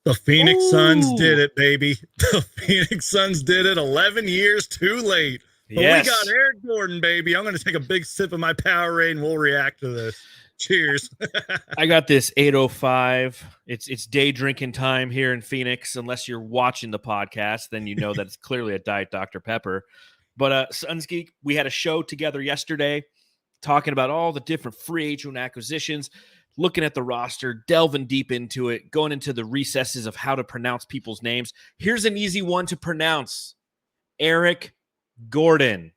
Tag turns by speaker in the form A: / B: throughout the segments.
A: The Phoenix Suns did
B: Ooh.
A: it, baby. The Phoenix Suns did it 11 years too late. But we got
B: Yes.
A: Eric Gordon, baby. I'm going to take a big sip of my Powerade and we'll react to this. Cheers.
B: I got this 8:05. It's day drinking time here in Phoenix. Unless you're watching the podcast, then you know that it's clearly a Diet Dr. Pepper. But Suns Geek, we had a show together yesterday talking about all the different free agent acquisitions, looking at the roster, delving deep into it, going into the recesses of how to pronounce people's names. Here's an easy one to pronounce. Eric Gordon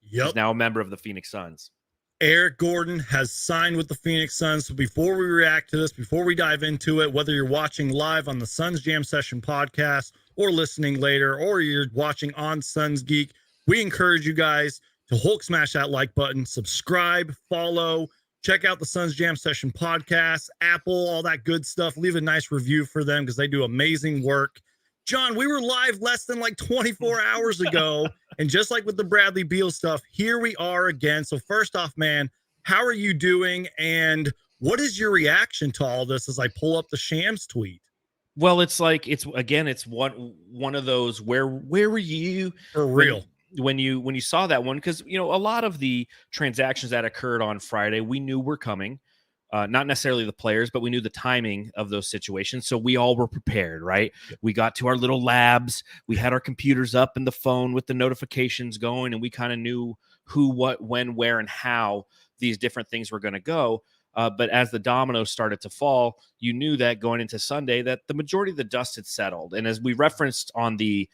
B: is now a member of the Phoenix Suns.
A: Eric Gordon has signed with the Phoenix Suns. So before we react to this, before we dive into it, whether you're watching live on the Suns Jam Session podcast or listening later, or you're watching on Suns Geek, we encourage you guys to Hulk smash that like button, subscribe, follow, check out the Suns Jam Session podcast, Apple, all that good stuff. Leave a nice review for them because they do amazing work. John, we were live less than like 24 hours ago. And just like with the Bradley Beal stuff, here we are again. So first off, man, how are you doing? And what is your reaction to all this as I pull up the Shams tweet?
B: Well, it's like, it's one of those, where were you
A: for real
B: when you saw that one? Because, you know, a lot of the transactions that occurred on Friday, we knew were coming. Not necessarily the players, but we knew the timing of those situations. So we all were prepared, right? Yep. We got to our little labs. We had our computers up and the phone with the notifications going, and we kind of knew who, what, when, where, and how these different things were going to go. But as the dominoes started to fall, you knew that going into Sunday that the majority of the dust had settled. And as we referenced on the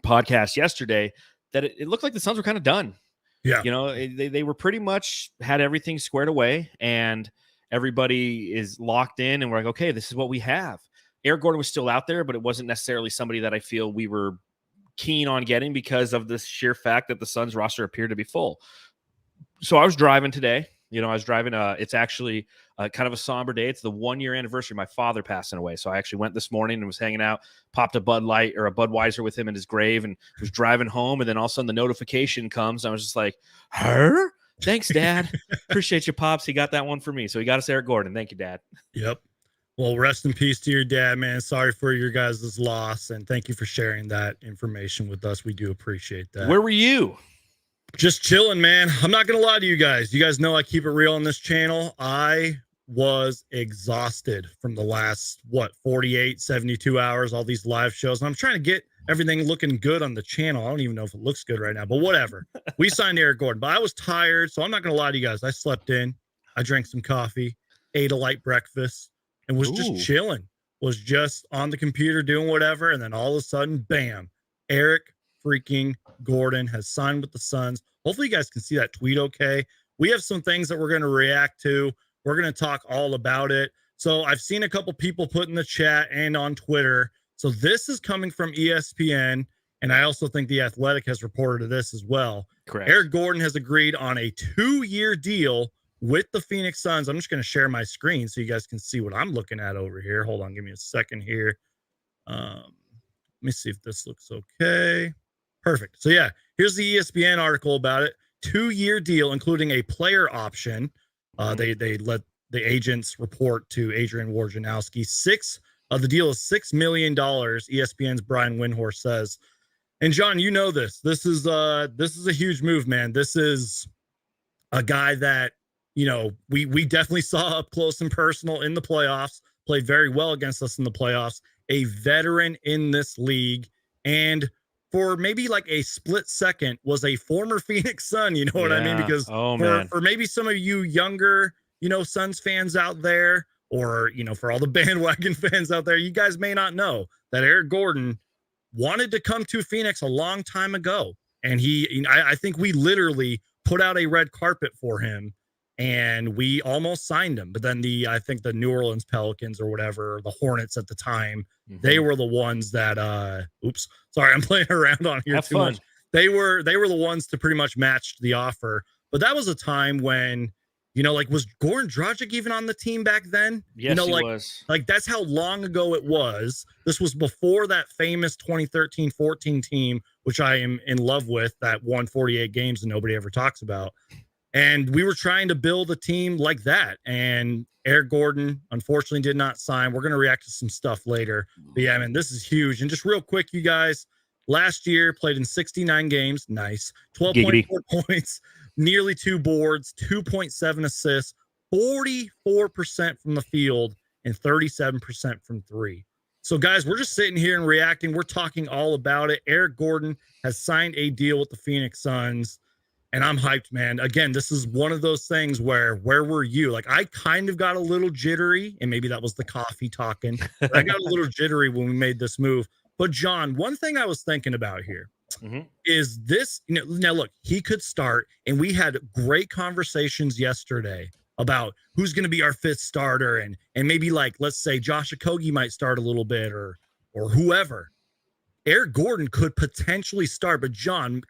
B: podcast yesterday, that it looked like the Suns were kind of done.
A: Yeah,
B: you know, they were pretty much had everything squared away, and everybody is locked in, and we're like, okay, this is what we have. Eric Gordon was still out there, but it wasn't necessarily somebody that I feel we were keen on getting because of the sheer fact that the Suns roster appeared to be full. So I was driving today. You know, I was driving. It's actually kind of a somber day. It's the 1-year anniversary of my father passing away. So I actually went this morning and was hanging out, popped a Bud Light or a Budweiser with him in his grave, and was driving home. And then all of a sudden the notification comes. I was just like, her? Thanks, Dad. Appreciate you, Pops. He got that one for me. So he got us Eric Gordon. Thank you, Dad.
A: Yep. Well, rest in peace to your dad, man. Sorry for your guys' loss. And thank you for sharing that information with us. We do appreciate that.
B: Where were you?
A: Just chilling, man. I'm not going to lie to you guys. You guys know I keep it real on this channel. I was exhausted from the last, 48, 72 hours, all these live shows. And I'm trying to get everything looking good on the channel. I don't even know if it looks good right now, but whatever. We signed Eric Gordon, but I was tired. So I'm not going to lie to you guys. I slept in. I drank some coffee, ate a light breakfast, and was just chilling. Was just on the computer doing whatever. And then all of a sudden, bam, Eric freaking Gordon has signed with the Suns. Hopefully you guys can see that tweet okay. We have some things that we're going to react to. We're going to talk all about it. So I've seen a couple people put in the chat and on Twitter. So this is coming from ESPN, and I also think The Athletic has reported this as well.
B: Correct.
A: Eric Gordon has agreed on a 2-year deal with the Phoenix Suns. I'm just going to share my screen so you guys can see what I'm looking at over here. Hold on, give me a second here. Let me see if this looks okay. Perfect. So yeah, here's the ESPN article about it. 2-year deal, including a player option. They let the agents report to Adrian Wojnarowski. The deal is $6 million. ESPN's Brian Windhorst says. And John, you know this. This is a huge move, man. This is a guy that, you know, we definitely saw up close and personal in the playoffs. Played very well against us in the playoffs. A veteran in this league, and for maybe like a split second was a former Phoenix Sun, you know what I mean? Because for maybe some of you younger, you know, Suns fans out there, or, you know, for all the bandwagon fans out there, you guys may not know that Eric Gordon wanted to come to Phoenix a long time ago. And I think we literally put out a red carpet for him, and we almost signed him. But then I think the New Orleans Pelicans or whatever, the Hornets at the time, they were the ones that, sorry, I'm playing around on here too much. They were the ones to pretty much match the offer. But that was a time when, you know, like, was Goran Dragic even on the team back then?
B: Yes,
A: you know,
B: he
A: like,
B: was.
A: Like, that's how long ago it was. This was before that famous 2013-14 team, which I am in love with, that won 48 games and nobody ever talks about. And we were trying to build a team like that. And Eric Gordon, unfortunately, did not sign. We're going to react to some stuff later. But yeah, man, this is huge. And just real quick, you guys, last year played in 69 games. Nice. 12.4 points, nearly 2 boards, 2.7 assists, 44% from the field, and 37% from 3. So, guys, we're just sitting here and reacting. We're talking all about it. Eric Gordon has signed a deal with the Phoenix Suns. And I'm hyped, man. Again, this is one of those things where were you? Like, I kind of got a little jittery, and maybe that was the coffee talking. But I got a little jittery when we made this move. But John, one thing I was thinking about here is this, now look, he could start, and we had great conversations yesterday about who's going to be our 5th starter, and maybe, like, let's say Josh Okogie might start a little bit, or whoever. Eric Gordon could potentially start, but John,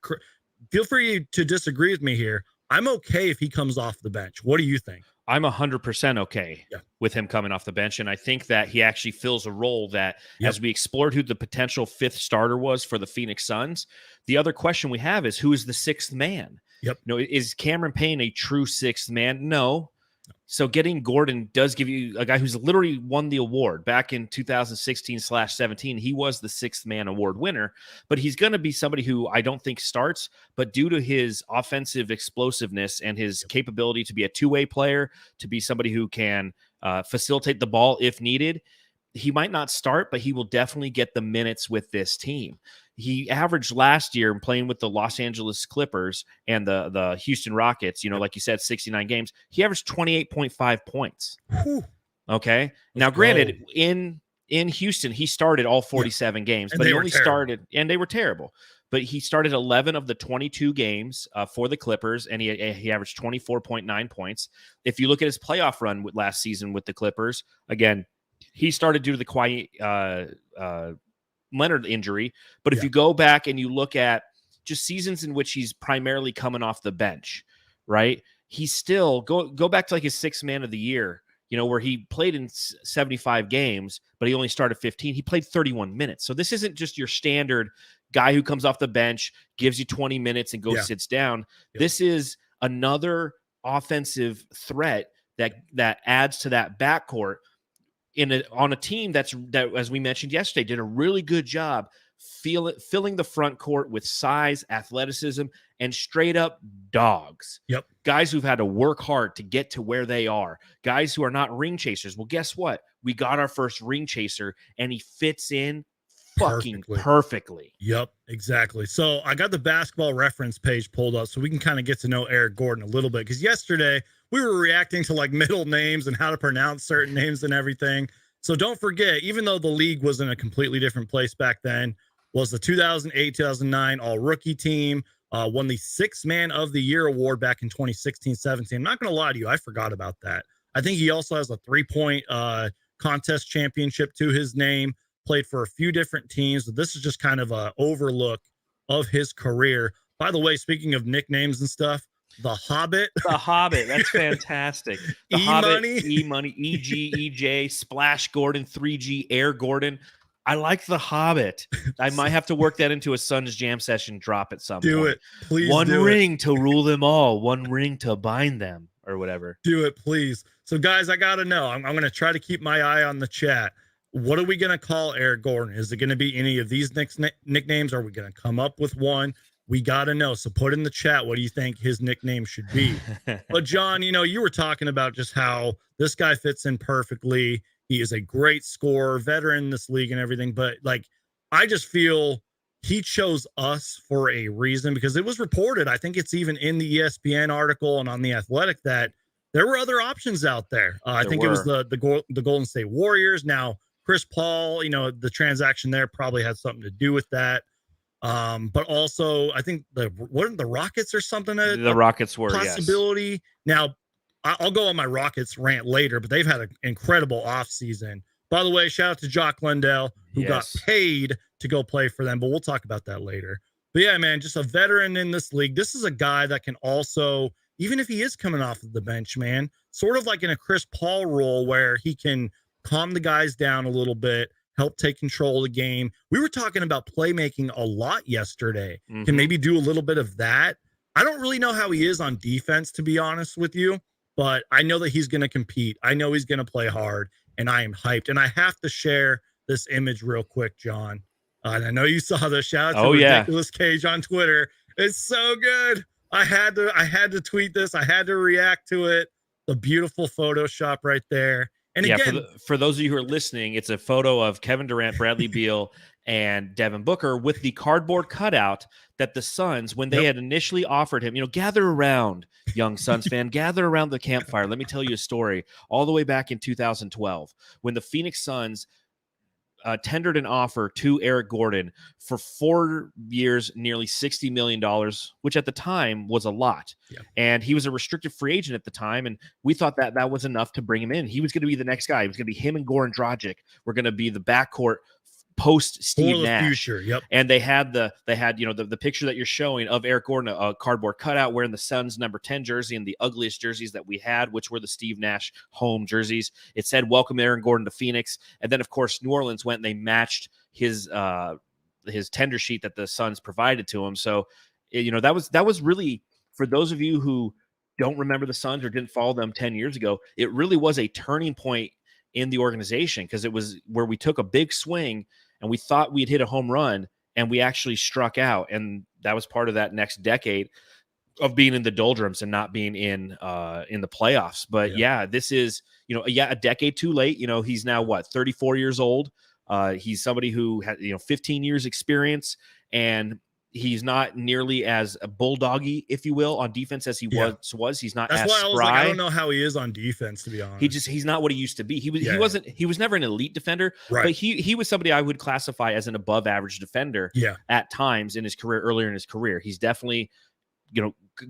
A: feel free to disagree with me here. I'm okay if he comes off the bench. What do you think?
B: I'm 100% okay with him coming off the bench. And I think that he actually fills a role that, as we explored who the potential 5th starter was for the Phoenix Suns, the other question we have is, who is the 6th man? Is Cameron Payne a true 6th man? No. So getting Gordon does give you a guy who's literally won the award back in 2016/17. He was the 6th man award winner, but he's going to be somebody who I don't think starts, but due to his offensive explosiveness and his capability to be a two-way player, to be somebody who can facilitate the ball if needed, he might not start, but he will definitely get the minutes with this team. He averaged last year playing with the Los Angeles Clippers and the Houston Rockets, like you said, 69 games. He averaged 28.5 points. Okay. Now, granted, in Houston, he started all 47 games, but he only started, and they were terrible. But he started 11 of the 22 games for the Clippers, and he averaged 24.9 points. If you look at his playoff run last season with the Clippers, again, he started due to the quiet Leonard injury. But if you go back and you look at just seasons in which he's primarily coming off the bench, right? He's still go back to like his 6th man of the year, where he played in 75 games, but he only started 15. He played 31 minutes. So this isn't just your standard guy who comes off the bench, gives you 20 minutes and sits down. This is another offensive threat that adds to that backcourt on a team that, as we mentioned yesterday, did a really good job filling the front court with size, athleticism, and straight up dogs. Guys who've had to work hard to get to where they are. Guys who are not ring chasers. Well, guess what? We got our first ring chaser, and he fits in fucking perfectly.
A: Yep, exactly. So I got the basketball reference page pulled up so we can kind of get to know Eric Gordon a little bit, because yesterday we were reacting to like middle names and how to pronounce certain names and everything. So don't forget, even though the league was in a completely different place back then, was the 2008-2009 all-rookie team, won the 6th man of the year award back in 2016-17. I'm not going to lie to you, I forgot about that. I think he also has a 3-point contest championship to his name, played for a few different teams. But this is just kind of an overlook of his career. By the way, speaking of nicknames and stuff, The Hobbit.
B: The Hobbit. That's fantastic. The Hobbit, E-Money, E-G, E-J, Splash Gordon, 3G, Air Gordon. I like The Hobbit. I might have to work that into a Suns jam session drop at some point.
A: Do it. Please
B: One ring to rule them all. One ring to bind them, or whatever.
A: Do it, please. So, guys, I got to know. I'm going to try to keep my eye on the chat. What are we going to call Eric Gordon? Is it going to be any of these nicknames? Are we going to come up with one? We got to know. So put in the chat, what do you think his nickname should be? But John, you were talking about just how this guy fits in perfectly. He is a great scorer, veteran in this league and everything. But like, I just feel he chose us for a reason, because it was reported, I think it's even in the ESPN article and on The Athletic, that there were other options out there. I think it was the Golden State Warriors. Now, Chris Paul, the transaction there probably had something to do with that. But also, I think the Rockets or something.
B: The Rockets were
A: possibility. Yes. Now, I'll go on my Rockets rant later, but they've had an incredible offseason. By the way, shout out to Jock Landale, who got paid to go play for them, but we'll talk about that later. But yeah, man, just a veteran in this league. This is a guy that can also, even if he is coming off of the bench, man, sort of like in a Chris Paul role where he can calm the guys down a little bit, help take control of the game. We were talking about playmaking a lot yesterday. Can maybe do a little bit of that. I don't really know how he is on defense, to be honest with you, but I know that he's going to compete. I know he's going to play hard, and I am hyped. And I have to share this image real quick, John. And I know you saw the shout out to Ridiculous Cage on Twitter. It's so good. I had to tweet this. I had to react to it. The beautiful Photoshop right there. And again,
B: for those of you who are listening, it's a photo of Kevin Durant, Bradley Beal, and Devin Booker with the cardboard cutout that the Suns, when they had initially offered him, gather around, young Suns fan, gather around the campfire. Let me tell you a story all the way back in 2012 when the Phoenix Suns tendered an offer to Eric Gordon for 4 years, nearly $60 million, which at the time was a lot. Yeah. And he was a restricted free agent at the time. And we thought that that was enough to bring him in. He was going to be the next guy. It was going to be him and Goran Dragic. We're going to be the backcourt post Steve Nash.
A: Future, yep.
B: And they had the picture that you're showing of Eric Gordon, a cardboard cutout wearing the Suns number 10 jersey and the ugliest jerseys that we had, which were the Steve Nash home jerseys. It said, "Welcome Aaron Gordon to Phoenix." And then of course New Orleans went and they matched his tender sheet that the Suns provided to him. So that was really, for those of you who don't remember the Suns or didn't follow them 10 years ago, it really was a turning point in the organization, because it was where we took a big swing and we thought we'd hit a home run, and we actually struck out. And that was part of that next decade of being in the doldrums and not being in the playoffs. But this is, a decade too late. He's now 34 years old. He's somebody who had, 15 years experience, and he's not nearly as a bulldoggy, if you will, on defense as he was. He's not.
A: That's
B: as
A: why I was like,
B: spry.
A: I don't know how he is on defense, to be honest.
B: He's not what he used to be. He was never an elite defender, but he was somebody I would classify as an above average defender at times in his career, earlier in his career. He's definitely,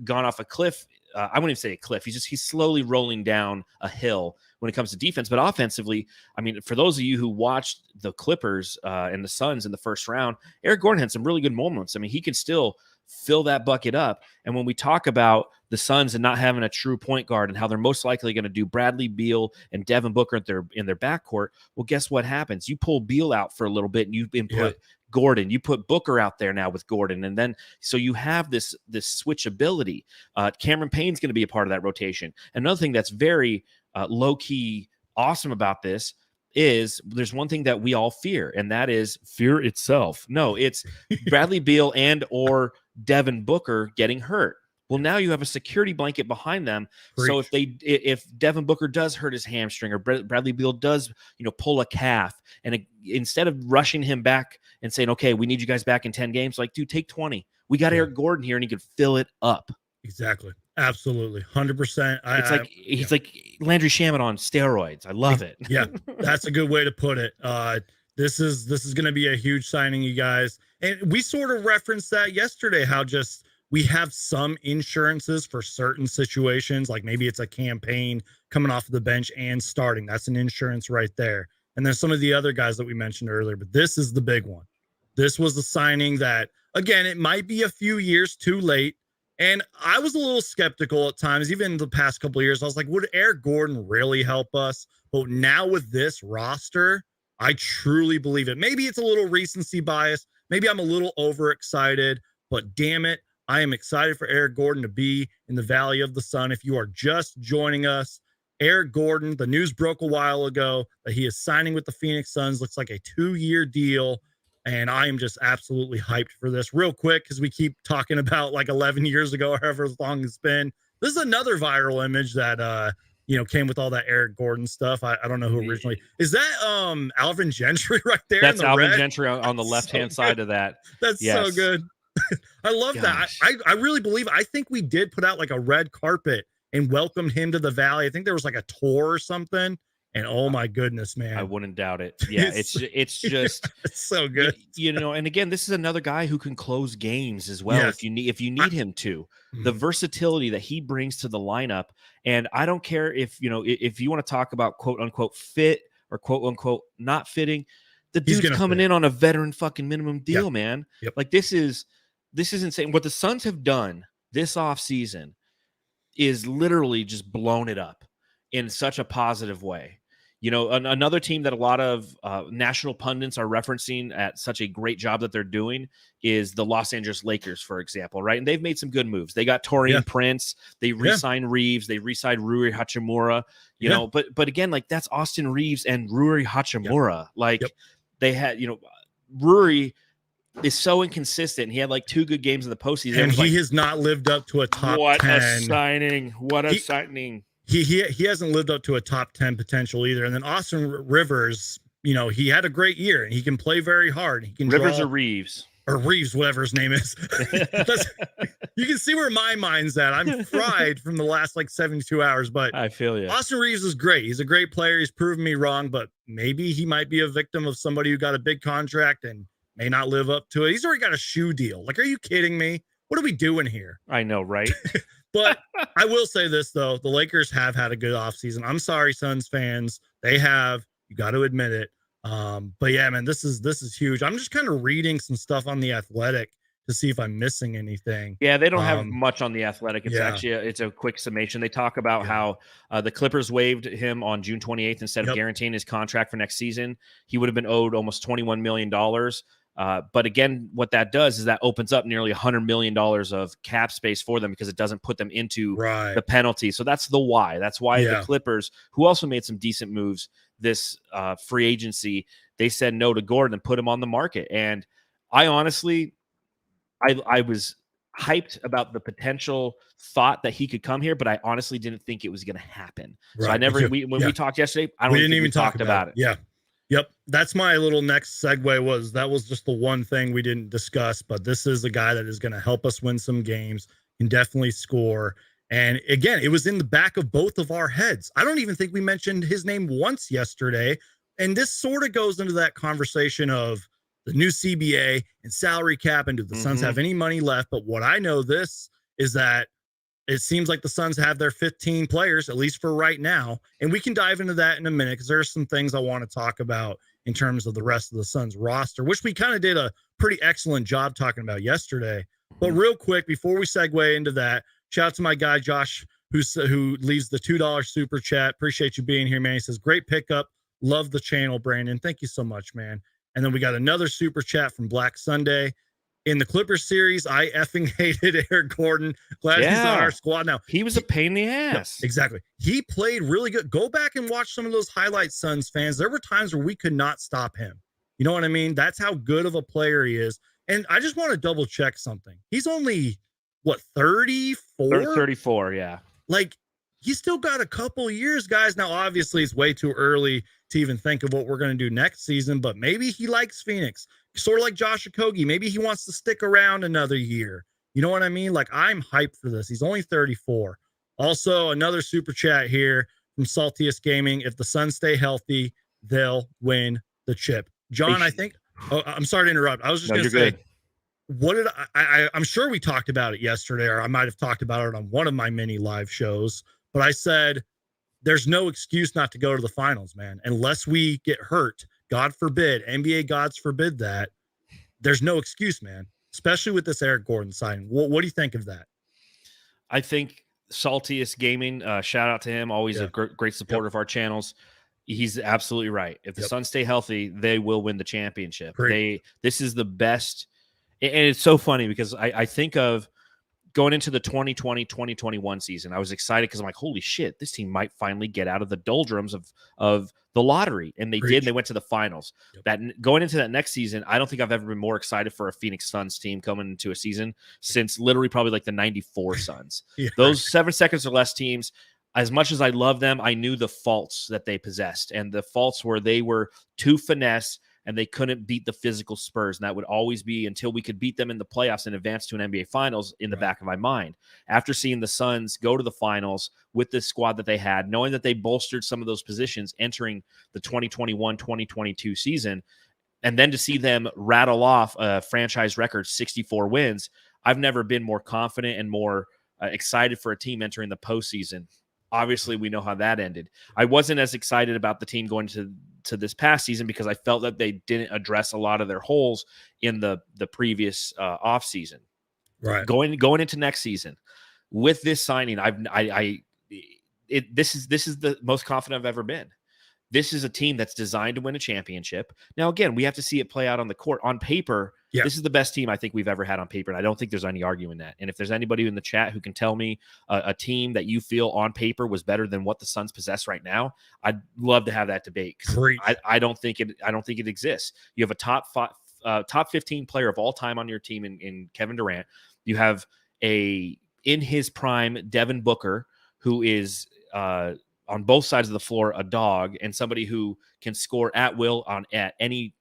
B: gone off a cliff. I wouldn't even say a cliff. He's slowly rolling down a hill when it comes to defense. But offensively, I mean, for those of you who watched the Clippers and the Suns in the first round, Eric Gordon had some really good moments. I mean, he can still fill that bucket up. And when we talk about the Suns and not having a true point guard and how they're most likely going to do Bradley Beal and Devin Booker in their backcourt, well, guess what happens? You pull Beal out for a little bit and you input Gordon. You put Booker out there now with Gordon. And then so you have this switchability. Cameron Payne's going to be a part of that rotation. Another thing that's very low-key awesome about this is there's one thing that we all fear, and that is fear itself. No, it's Bradley Beal and or Devin Booker getting hurt. Well, now you have a security blanket behind them.
A: Preach.
B: So if Devin Booker does hurt his hamstring or Bradley Beal does, pull a calf, and instead of rushing him back and saying, okay, we need you guys back in 10 games, like, dude, take 20. We got Eric Gordon here and he can fill it up.
A: Exactly. Absolutely. 100%.
B: He's like Landry Shamet on steroids. I love it.
A: Yeah, that's a good way to put it. This is going to be a huge signing, you guys. And we sort of referenced that yesterday, how just we have some insurances for certain situations, like maybe it's a campaign coming off of the bench and starting. That's an insurance right there. And then some of the other guys that we mentioned earlier, but this is the big one. This was the signing that, again, it might be a few years too late. And I was a little skeptical at times, even the past couple of years. I was like, would Eric Gordon really help us? But now with this roster, I truly believe it. Maybe it's a little recency bias. Maybe I'm a little overexcited, but damn it, I am excited for Eric Gordon to be in the Valley of the Sun. If you are just joining us, Eric Gordon, the news broke a while ago that he is signing with the Phoenix Suns. Looks like a 2-year deal. And I am just absolutely hyped for this. Real quick, because we keep talking about like 11 years ago, or however long it's been. This is another viral image that came with all that Eric Gordon stuff. I don't know who originally is that. Alvin Gentry right there.
B: That's Alvin Gentry on the left-hand side of that.
A: That's so good. I love that. I really believe. I think we did put out like a red carpet and welcomed him to the Valley. I think there was like a tour or something. And oh my goodness, man,
B: I wouldn't doubt it. Yeah, it's just
A: it's so good.
B: And again, this is another guy who can close games as well if you need him to. The versatility that he brings to the lineup, and I don't care if you want to talk about quote unquote fit or quote unquote not fitting. The dude's coming in on a veteran fucking minimum deal, man.
A: Yep.
B: Like this is insane. What the Suns have done this offseason is literally just blown it up in such a positive way. You know, another team that a lot of national pundits are referencing at such a great job that they're doing is the Los Angeles Lakers, for example, right? And they've made some good moves. They got Torrey and Prince. They re-signed Reeves. They re-signed Rui Hachimura. You know, but again, like that's Austin Reeves and Rui Hachimura. Like they had, you know, Rui is so inconsistent. He had like 2 good games in the postseason.
A: And he has not lived up to a top 10.
B: What a signing. What a signing.
A: He hasn't lived up to a top 10 potential either. And then Austin Rivers, you know, he had a great year and he can play very hard. He can
B: Rivers or Reeves.
A: Or Reeves, whatever his name is. You can see where my mind's at. I'm fried from the last like 72 hours, but
B: I feel you.
A: Austin Reeves is great. He's a great player. He's proven me wrong, but maybe he might be a victim of somebody who got a big contract and may not live up to it. He's already got a shoe deal. Like, are you kidding me? What are we doing here?
B: I know, right?
A: But I will say this, though. The Lakers have had a good offseason. I'm sorry, Suns fans. They have. You got to admit it. But yeah, man, this is huge. I'm just kind of reading some stuff on The Athletic to see if I'm missing anything.
B: Yeah, they don't have much on The Athletic. It's actually it's a quick summation. They talk about how the Clippers waived him on June 28th instead of guaranteeing his contract for next season. He would have been owed almost $21 million. But again, what that does is that opens up nearly $100 million of cap space for them because it doesn't put them into the penalty. So that's the why. That's why the Clippers, who also made some decent moves this free agency, they said no to Gordon and put him on the market. And I honestly, I was hyped about the potential thought that he could come here, but I honestly didn't think it was going to happen. So I never, when we talked yesterday, I don't think we talked about it.
A: Yeah. Yep. That's my little next segue that was just the one thing we didn't discuss, but this is a guy that is going to help us win some games, can definitely score. And again, it was in the back of both of our heads. I don't even think we mentioned his name once yesterday. And this sort of goes into that conversation of the new CBA and salary cap and do the Suns have any money left? But what I know this is that it seems like the Suns have their 15 players, at least for right now. And we can dive into that in a minute because there's some things I want to talk about in terms of the rest of the Suns roster, which we kind of did a pretty excellent job talking about yesterday. But real quick, before we segue into that, shout out to my guy, Josh, who leaves the $2 super chat. Appreciate you being here, man. He says, great pickup. Love the channel, Brandon. Thank you so much, man. And then we got another super chat from Black Sunday. In the Clippers series, I effing hated Eric Gordon. Glad he's on our squad now.
B: He was a pain in the ass.
A: No, exactly. He played really good. Go back and watch some of those highlights, Suns fans. There were times where we could not stop him. You know what I mean? That's how good of a player he is. And I just want to double check something. He's only, 34?
B: 34, yeah.
A: Like, he's still got a couple years, guys. Now, obviously, it's way too early to even think of what we're going to do next season, but maybe he likes Phoenix. Sort of like Josh Okogie. Maybe he wants to stick around another year. You know what I mean? Like, I'm hyped for this. He's only 34. Also, another super chat here from Saltiest Gaming. If the Suns stay healthy, they'll win the chip. John, I think. Oh, I'm sorry to interrupt. I was just going to say, what did I'm sure we talked about it yesterday, or I might have talked about it on one of my mini live shows, but I said, there's no excuse not to go to the finals, man. Unless we get hurt, God forbid, NBA gods forbid that. There's no excuse, man, especially with this Eric Gordon signing. What do you think of that?
B: I think Saltiest Gaming, shout out to him, always a great supporter of our channels. He's absolutely right. If the Suns stay healthy, they will win the championship. This is the best. And it's so funny because I think of going into the 2020-2021 season, I was excited because I'm like, holy shit, this team might finally get out of the doldrums of the lottery. And they did. They went to the finals. Going into that next season, I don't think I've ever been more excited for a Phoenix Suns team coming into a season since literally probably like the 94 Suns. Those 7 seconds or less teams, as much as I love them, I knew the faults that they possessed. And the faults were they were too finesse and they couldn't beat the physical Spurs. And that would always be until we could beat them in the playoffs and advance to an NBA Finals in the back of my mind. After seeing the Suns go to the finals with the squad that they had, knowing that they bolstered some of those positions entering the 2021-2022 season, and then to see them rattle off a franchise record 64 wins, I've never been more confident and more excited for a team entering the postseason. Obviously, we know how that ended. I wasn't as excited about the team going to this past season because I felt that they didn't address a lot of their holes in the previous off season.
A: Right.
B: Going into next season with this signing, this is the most confident I've ever been. this is a team that's designed to win a championship. Now, again, we have to see it play out on the court. On paper, this is the best team I think we've ever had on paper, and I don't think there's any arguing that. And if there's anybody in the chat who can tell me a team that you feel on paper was better than what the Suns possess right now, I'd love to have that debate, because I don't think it exists. You have a top 15 player of all time on your team in Kevin Durant. You have in his prime Devin Booker, who is on both sides of the floor a dog, and somebody who can score at will at any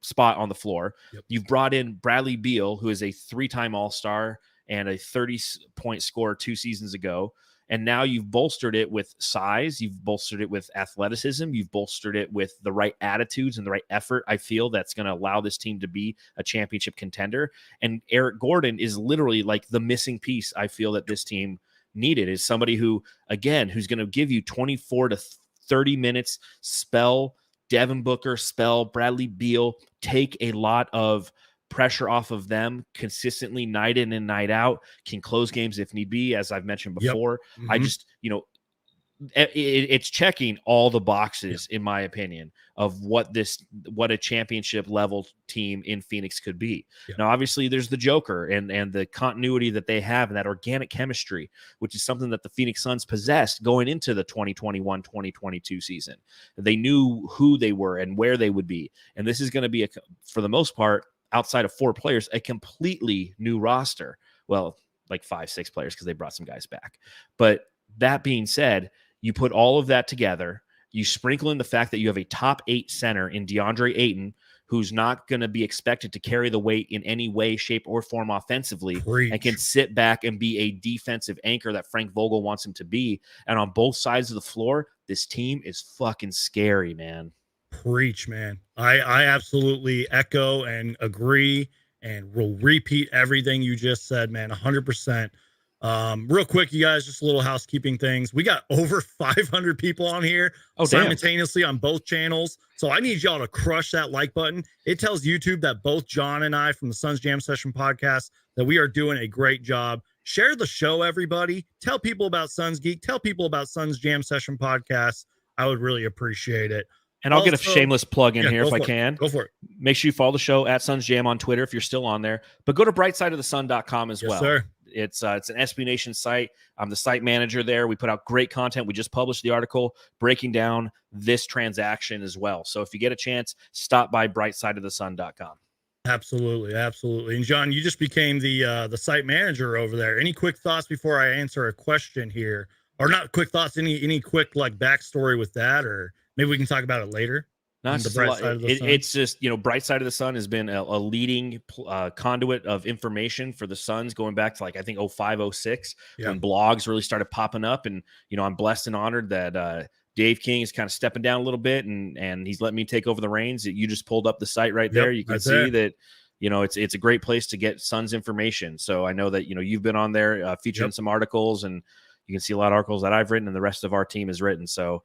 B: spot on the floor. You've brought in Bradley Beal, who is a 3-time All-Star and a 30-point scorer 2 seasons ago. And now you've bolstered it with size. You've bolstered it with athleticism. You've bolstered it with the right attitudes and the right effort. I feel that's going to allow this team to be a championship contender. And Eric Gordon is literally like the missing piece I feel that this team needed, is somebody who, again, who's going to give you 24 to 30 minutes, spell Devin Booker, spell Bradley Beal, take a lot of pressure off of them consistently, night in and night out, can close games if need be, as I've mentioned before. I just, it's checking all the boxes, in my opinion, of what a championship level team in Phoenix could be. Now, obviously, there's the Joker and the continuity that they have, and that organic chemistry, which is something that the Phoenix Suns possessed going into the 2021-2022 season. They knew who they were and where they would be. And this is going to be, for the most part, outside of 4 players, a completely new roster. Well, like 5-6 players, because they brought some guys back. But that being said, you put all of that together, you sprinkle in the fact that you have a top 8 center in DeAndre Ayton, who's not going to be expected to carry the weight in any way, shape, or form offensively, and can sit back and be a defensive anchor that Frank Vogel wants him to be. And on both sides of the floor, this team is fucking scary, man.
A: Preach, man. I absolutely echo and agree, and will repeat everything you just said, man. 100%. Real quick, you guys, just a little housekeeping things. We got over 500 people on here simultaneously on both channels. So I need y'all to crush that like button. It tells YouTube that both John and I from the Suns Jam Session podcast, that we are doing a great job. Share the show, everybody. Tell people about Suns Geek. Tell people about Suns Jam Session podcast. I would really appreciate it.
B: And I'll get a shameless plug in here if I can.
A: Go for it.
B: Make sure you follow the show at Suns Jam on Twitter if you're still on there. But go to brightsideofthesun.com as well.
A: Sir.
B: It's an SB Nation site. I'm the site manager there. We put out great content. We just published the article breaking down this transaction as well. So if you get a chance, stop by brightsideofthesun.com.
A: Absolutely, absolutely. And John, you just became the site manager over there. Any quick thoughts before I answer a question here? Or not quick thoughts, any quick like backstory with that, or maybe we can talk about it later.
B: Not the bright side of the sun. It's just, Bright Side of the Sun has been a leading conduit of information for the Suns going back to I think 05, 06, when blogs really started popping up. And, I'm blessed and honored that Dave King is kind of stepping down a little bit, and he's letting me take over the reins. You just pulled up the site right there. You can see that, it's a great place to get Suns information. So I know that, you've been on there featuring some articles, and you can see a lot of articles that I've written and the rest of our team has written. So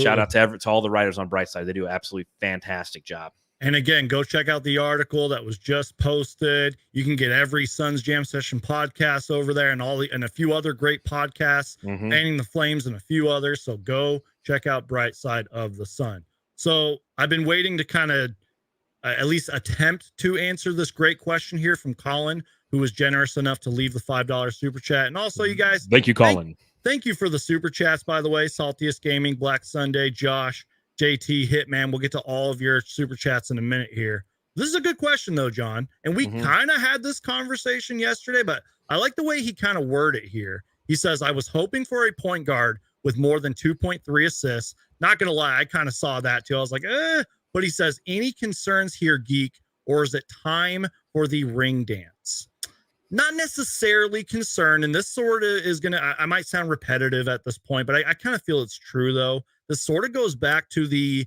B: shout out to all the writers on Brightside. They do an absolutely fantastic job.
A: And again, go check out the article that was just posted. You can get every Suns Jam Session podcast over there, and and a few other great podcasts, Fanning the Flames and a few others. So go check out Bright Side of the Sun. So I've been waiting to kind of at least attempt to answer this great question here from Colin, who was generous enough to leave the $5 super chat. And also, you guys,
B: thank you, Colin.
A: Thank you for the super chats, by the way. Saltiest Gaming, Black Sunday, Josh, JT, Hitman. We'll get to all of your super chats in a minute here. This is a good question, though, John. And we kind of had this conversation yesterday, but I like the way he kind of worded it here. He says, I was hoping for a point guard with more than 2.3 assists. Not going to lie, I kind of saw that too. I was like, But he says, any concerns here, Geek, or is it time for the ring dance? Not necessarily concerned, and this sort of is going to, I might sound repetitive at this point, but I kind of feel it's true, though. This sort of goes back to the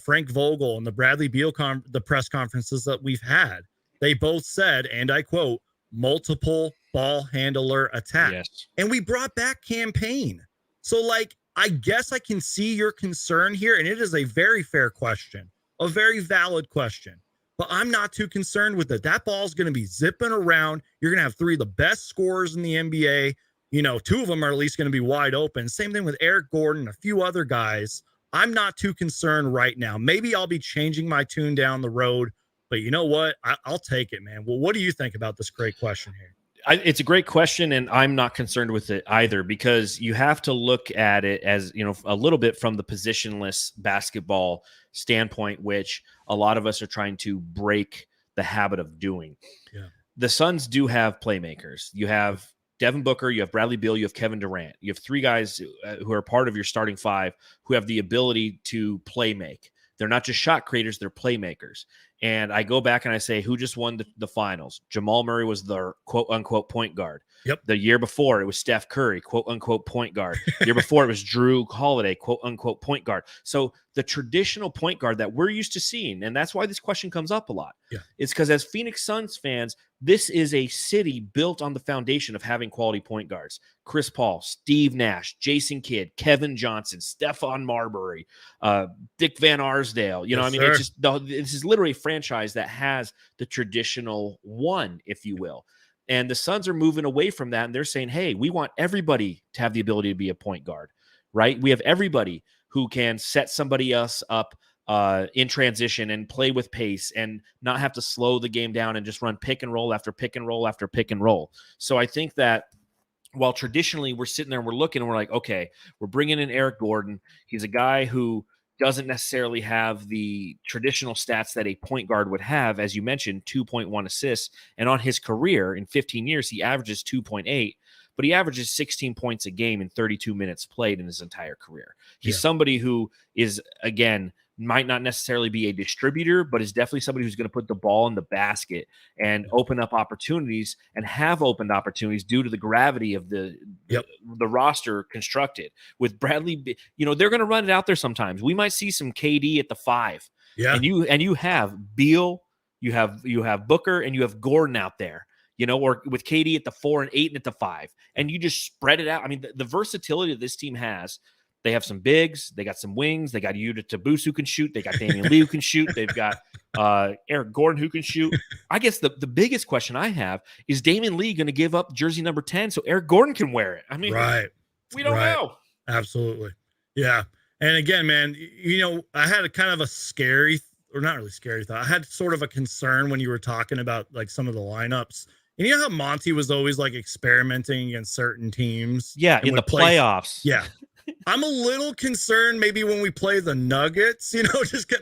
A: Frank Vogel and the Bradley Beal, the press conferences that we've had. They both said, and I quote, multiple ball handler attack.
B: Yes.
A: And we brought back campaign. So, I guess I can see your concern here, and it is a very fair question, a very valid question. But I'm not too concerned with it. That ball's going to be zipping around. You're going to have 3 of the best scorers in the NBA. 2 of them are at least going to be wide open. Same thing with Eric Gordon, a few other guys. I'm not too concerned right now. Maybe I'll be changing my tune down the road, but you know what? I'll take it, man. Well, what do you think about this great question here?
B: It's a great question, and I'm not concerned with it either, because you have to look at it as, a little bit from the positionless basketball standpoint, which a lot of us are trying to break the habit of doing.
A: Yeah.
B: The Suns do have playmakers. You have Devin Booker, you have Bradley Beal, you have Kevin Durant. You have three guys who are part of your starting five who have the ability to play make. They're not just shot creators, they're playmakers. And I go back and I say, who just won the finals? Jamal Murray was the quote-unquote point guard.
A: Yep.
B: The year before, it was Steph Curry, quote-unquote point guard. The year before, it was Drew Holiday, quote-unquote point guard. So the traditional point guard that we're used to seeing, and that's why this question comes up a lot, is because as Phoenix Suns fans, this is a city built on the foundation of having quality point guards. Chris Paul, Steve Nash, Jason Kidd, Kevin Johnson, Stephon Marbury, Dick Van Arsdale. It's just this is literally a franchise that has the traditional one, if you will. And the Suns are moving away from that, and they're saying, hey, we want everybody to have the ability to be a point guard, right? We have everybody who can set somebody else up in transition and play with pace and not have to slow the game down and just run pick and roll after pick and roll after pick and roll. So I think that while traditionally we're sitting there and we're looking and we're like, okay, we're bringing in Eric Gordon. He's a guy who doesn't necessarily have the traditional stats that a point guard would have. As you mentioned, 2.1 assists. And on his career in 15 years, he averages 2.8, but he averages 16 points a game in 32 minutes played in his entire career. He's somebody who is, again, might not necessarily be a distributor, but is definitely somebody who's going to put the ball in the basket and open up opportunities, and have opened opportunities due to the gravity of the roster constructed. With Bradley, they're going to run it out there sometimes. We might see some KD at the 5. Yeah. And you have Beal, you have Booker, and you have Gordon out there. Or with KD at the 4 and 8 and at the 5. And you just spread it out. I mean, the versatility that this team has. They have some bigs. They got some wings. They got Yuta Tabus who can shoot. They got Damian Lee who can shoot. They've got Eric Gordon who can shoot. I guess the biggest question I have is Damian Lee going to give up jersey number 10 so Eric Gordon can wear it? I mean, we don't know.
A: Absolutely. Yeah. And again, man, I had a kind of a scary, or not really scary thought. I had sort of a concern when you were talking about like some of the lineups. And you know how Monty was always like experimenting against certain teams?
B: Yeah, in the playoffs.
A: Yeah. I'm a little concerned maybe when we play the Nuggets,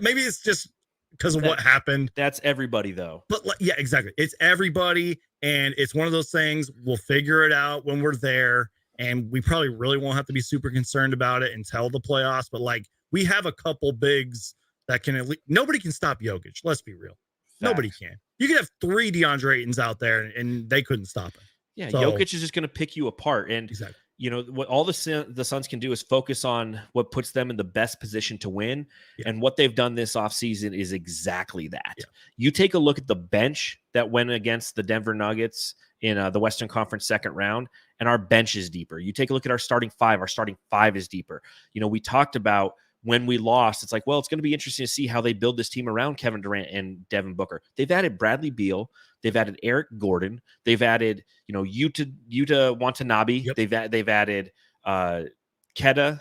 A: maybe it's just because of what happened.
B: That's everybody, though.
A: But yeah, exactly. It's everybody. And it's one of those things. We'll figure it out when we're there. And we probably really won't have to be super concerned about it until the playoffs. But like, we have a couple bigs that can at least, nobody can stop Jokic. Let's be real. Facts. Nobody can. You could have 3 DeAndre Aytons out there and they couldn't stop him.
B: Yeah, so, Jokic is just going to pick you apart. And
A: exactly.
B: What all the Suns can do is focus on what puts them in the best position to win. Yeah. And what they've done this offseason is exactly that. Yeah. You take a look at the bench that went against the Denver Nuggets in the Western Conference second round, and our bench is deeper. You take a look at our starting 5. Our starting 5 is deeper. We talked about when we lost, it's like, well, it's going to be interesting to see how they build this team around Kevin Durant and Devin Booker. They've added Bradley Beal. They've added Eric Gordon. They've added, Yuta Watanabe. Yep. They've added Keda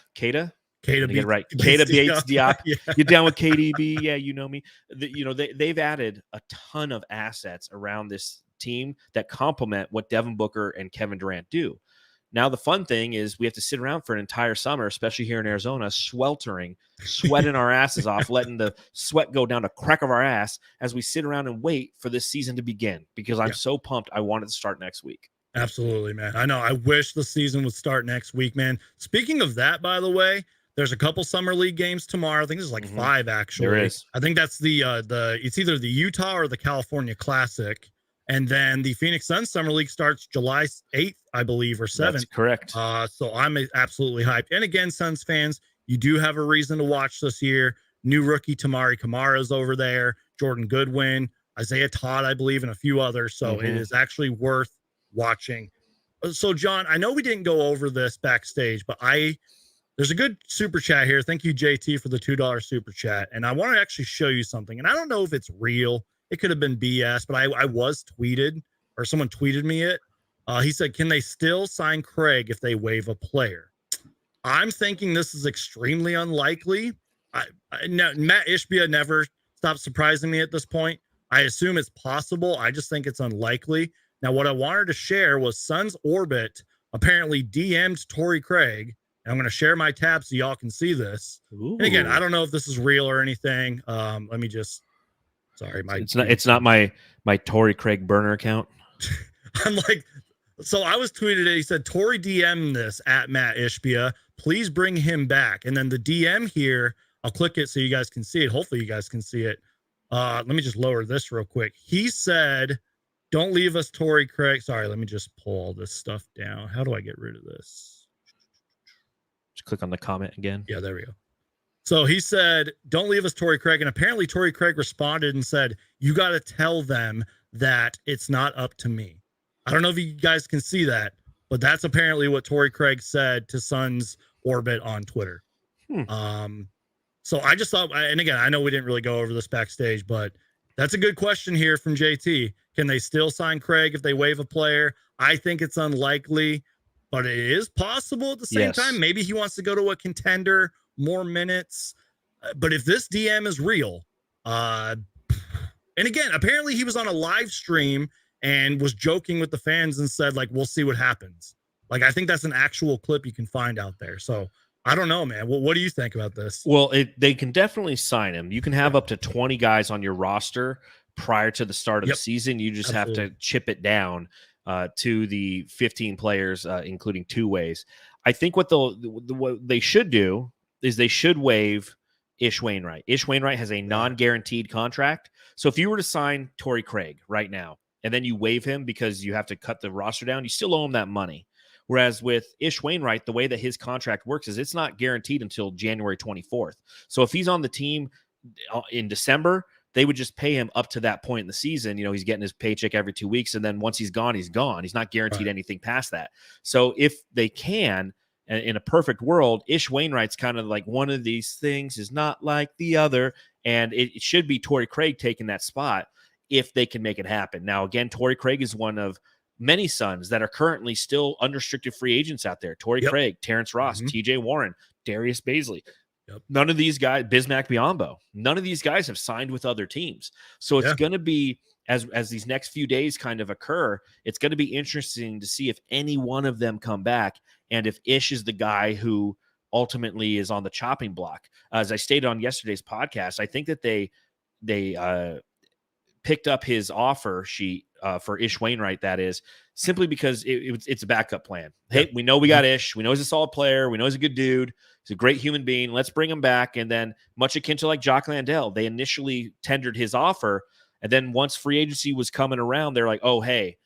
B: Bates Diop. Yeah. You're down with KDB. Yeah, you know me. They've added a ton of assets around this team that complement what Devin Booker and Kevin Durant do. Now, the fun thing is we have to sit around for an entire summer, especially here in Arizona, sweating our asses off, letting the sweat go down the crack of our ass as we sit around and wait for this season to begin, because I'm so pumped. I want it to start next week.
A: Absolutely, man. I know. I wish the season would start next week, man. Speaking of that, by the way, there's a couple summer league games tomorrow. I think there's like 5, actually.
B: There is.
A: I think that's it's either the Utah or the California Classic. And then the Phoenix Suns Summer League starts July 8th, I believe, or 7th.
B: That's correct.
A: So I'm absolutely hyped. And again, Suns fans, you do have a reason to watch this year. New rookie Tamari Kamara's over there, Jordan Goodwin, Isaiah Todd, I believe, and a few others. So it is actually worth watching. So, John, I know we didn't go over this backstage, but there's a good super chat here. Thank you, JT, for the $2 super chat. And I want to actually show you something. And I don't know if it's real. It could have been BS, but I was tweeted, or someone tweeted me it. He said, can they still sign Craig if they waive a player? I'm thinking this is extremely unlikely. No, Matt Ishbia never stopped surprising me at this point. I assume it's possible. I just think it's unlikely. Now, what I wanted to share was Suns Orbit apparently DM'd Torrey Craig. And I'm going to share my tab so y'all can see this.
B: Ooh.
A: And again, I don't know if this is real or anything. Let me just, sorry.
B: It's not my Torrey Craig burner account.
A: I'm like, so I was tweeted it. He said, Torrey DM this at Matt Ishbia. Please bring him back. And then the DM here, I'll click it so you guys can see it. Hopefully you guys can see it. Let me just lower this real quick. He said, don't leave us, Torrey Craig. Sorry, let me just pull all this stuff down. How do I get rid of this?
B: Just click on the comment again.
A: Yeah, there we go. So he said, don't leave us, Torrey Craig. And apparently Torrey Craig responded and said, you got to tell them that it's not up to me. I don't know if you guys can see that, but that's apparently what Torrey Craig said to Suns Orbit on Twitter. So I just thought, and again, I know we didn't really go over this backstage, but that's a good question here from JT. Can they still sign Craig if they waive a player? I think it's unlikely, but it is possible at the same time. Maybe he wants to go to a contender, more minutes. But if this DM is real, and again, apparently he was on a live stream and was joking with the fans and said, like, we'll see what happens. Like, I think that's an actual clip you can find out there. So I don't know, man. What do you think about this?
B: Well, they can definitely sign him. You can have up to 20 guys on your roster prior to the start of the season. You just have to chip it down to the 15 players, including two ways. I think what they should do is they should waive Ish Wainwright. Ish Wainwright has a non-guaranteed contract. So if you were to sign Torrey Craig right now, and then you waive him because you have to cut the roster down, you still owe him that money. Whereas with Ish Wainwright, the way that his contract works is it's not guaranteed until January 24th. So if he's on the team in December, they would just pay him up to that point in the season. You know, he's getting his paycheck every 2 weeks. And then once he's gone, he's gone. He's not guaranteed anything past that. So if they can, in a perfect world, Ish Wainwright's kind of like one of these things is not like the other. And it should be Torrey Craig taking that spot if they can make it happen. Now, again, Torrey Craig is one of many Suns that are currently still unrestricted free agents out there. Torrey Craig, Terrence Ross, TJ Warren, Darius Baisley. None of these guys, Bismack Biyombo, none of these guys have signed with other teams. So it's going to be, as these next few days kind of occur, it's going to be interesting to see if any one of them come back and if Ish is the guy who ultimately is on the chopping block. As I stated on yesterday's podcast, I think that they picked up his offer sheet for Ish Wainwright, that is, simply because it's a backup plan. Hey, we know we got Ish. We know he's a solid player. We know he's a good dude. He's a great human being. Let's bring him back. And then much akin to like Jock Landale, they initially tendered his offer. And then once free agency was coming around, they're like, oh, hey,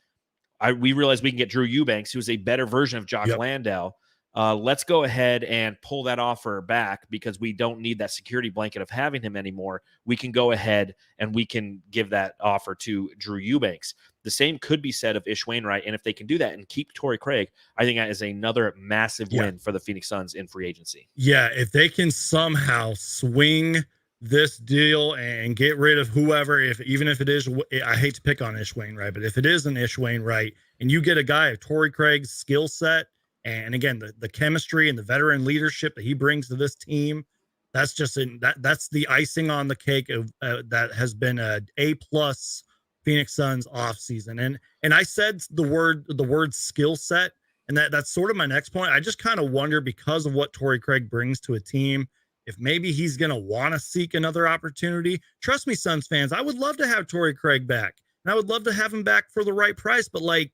B: we realized we can get Drew Eubanks, who's a better version of Jock Landale. Let's go ahead and pull that offer back because we don't need that security blanket of having him anymore. We can go ahead and we can give that offer to Drew Eubanks. The same could be said of Ish Wainwright. And if they can do that and keep Torrey Craig, I think that is another massive win for the Phoenix Suns in free agency. Yeah,
A: if they can somehow swing this deal and get rid of whoever, even if it is, I hate to pick on Ish Wainwright, but if it is an Ish Wainwright and you get a guy of Torrey Craig's skill set, and again, the chemistry and the veteran leadership that he brings to this team, that's just that's the icing on the cake of that has been a plus Phoenix Suns offseason. And I said the word skill set, and that's sort of my next point. I just kind of wonder, because of what Torrey Craig brings to a team, if maybe he's going to want to seek another opportunity. Trust me, Suns fans, I would love to have Torrey Craig back, and I would love to have him back for the right price, but like,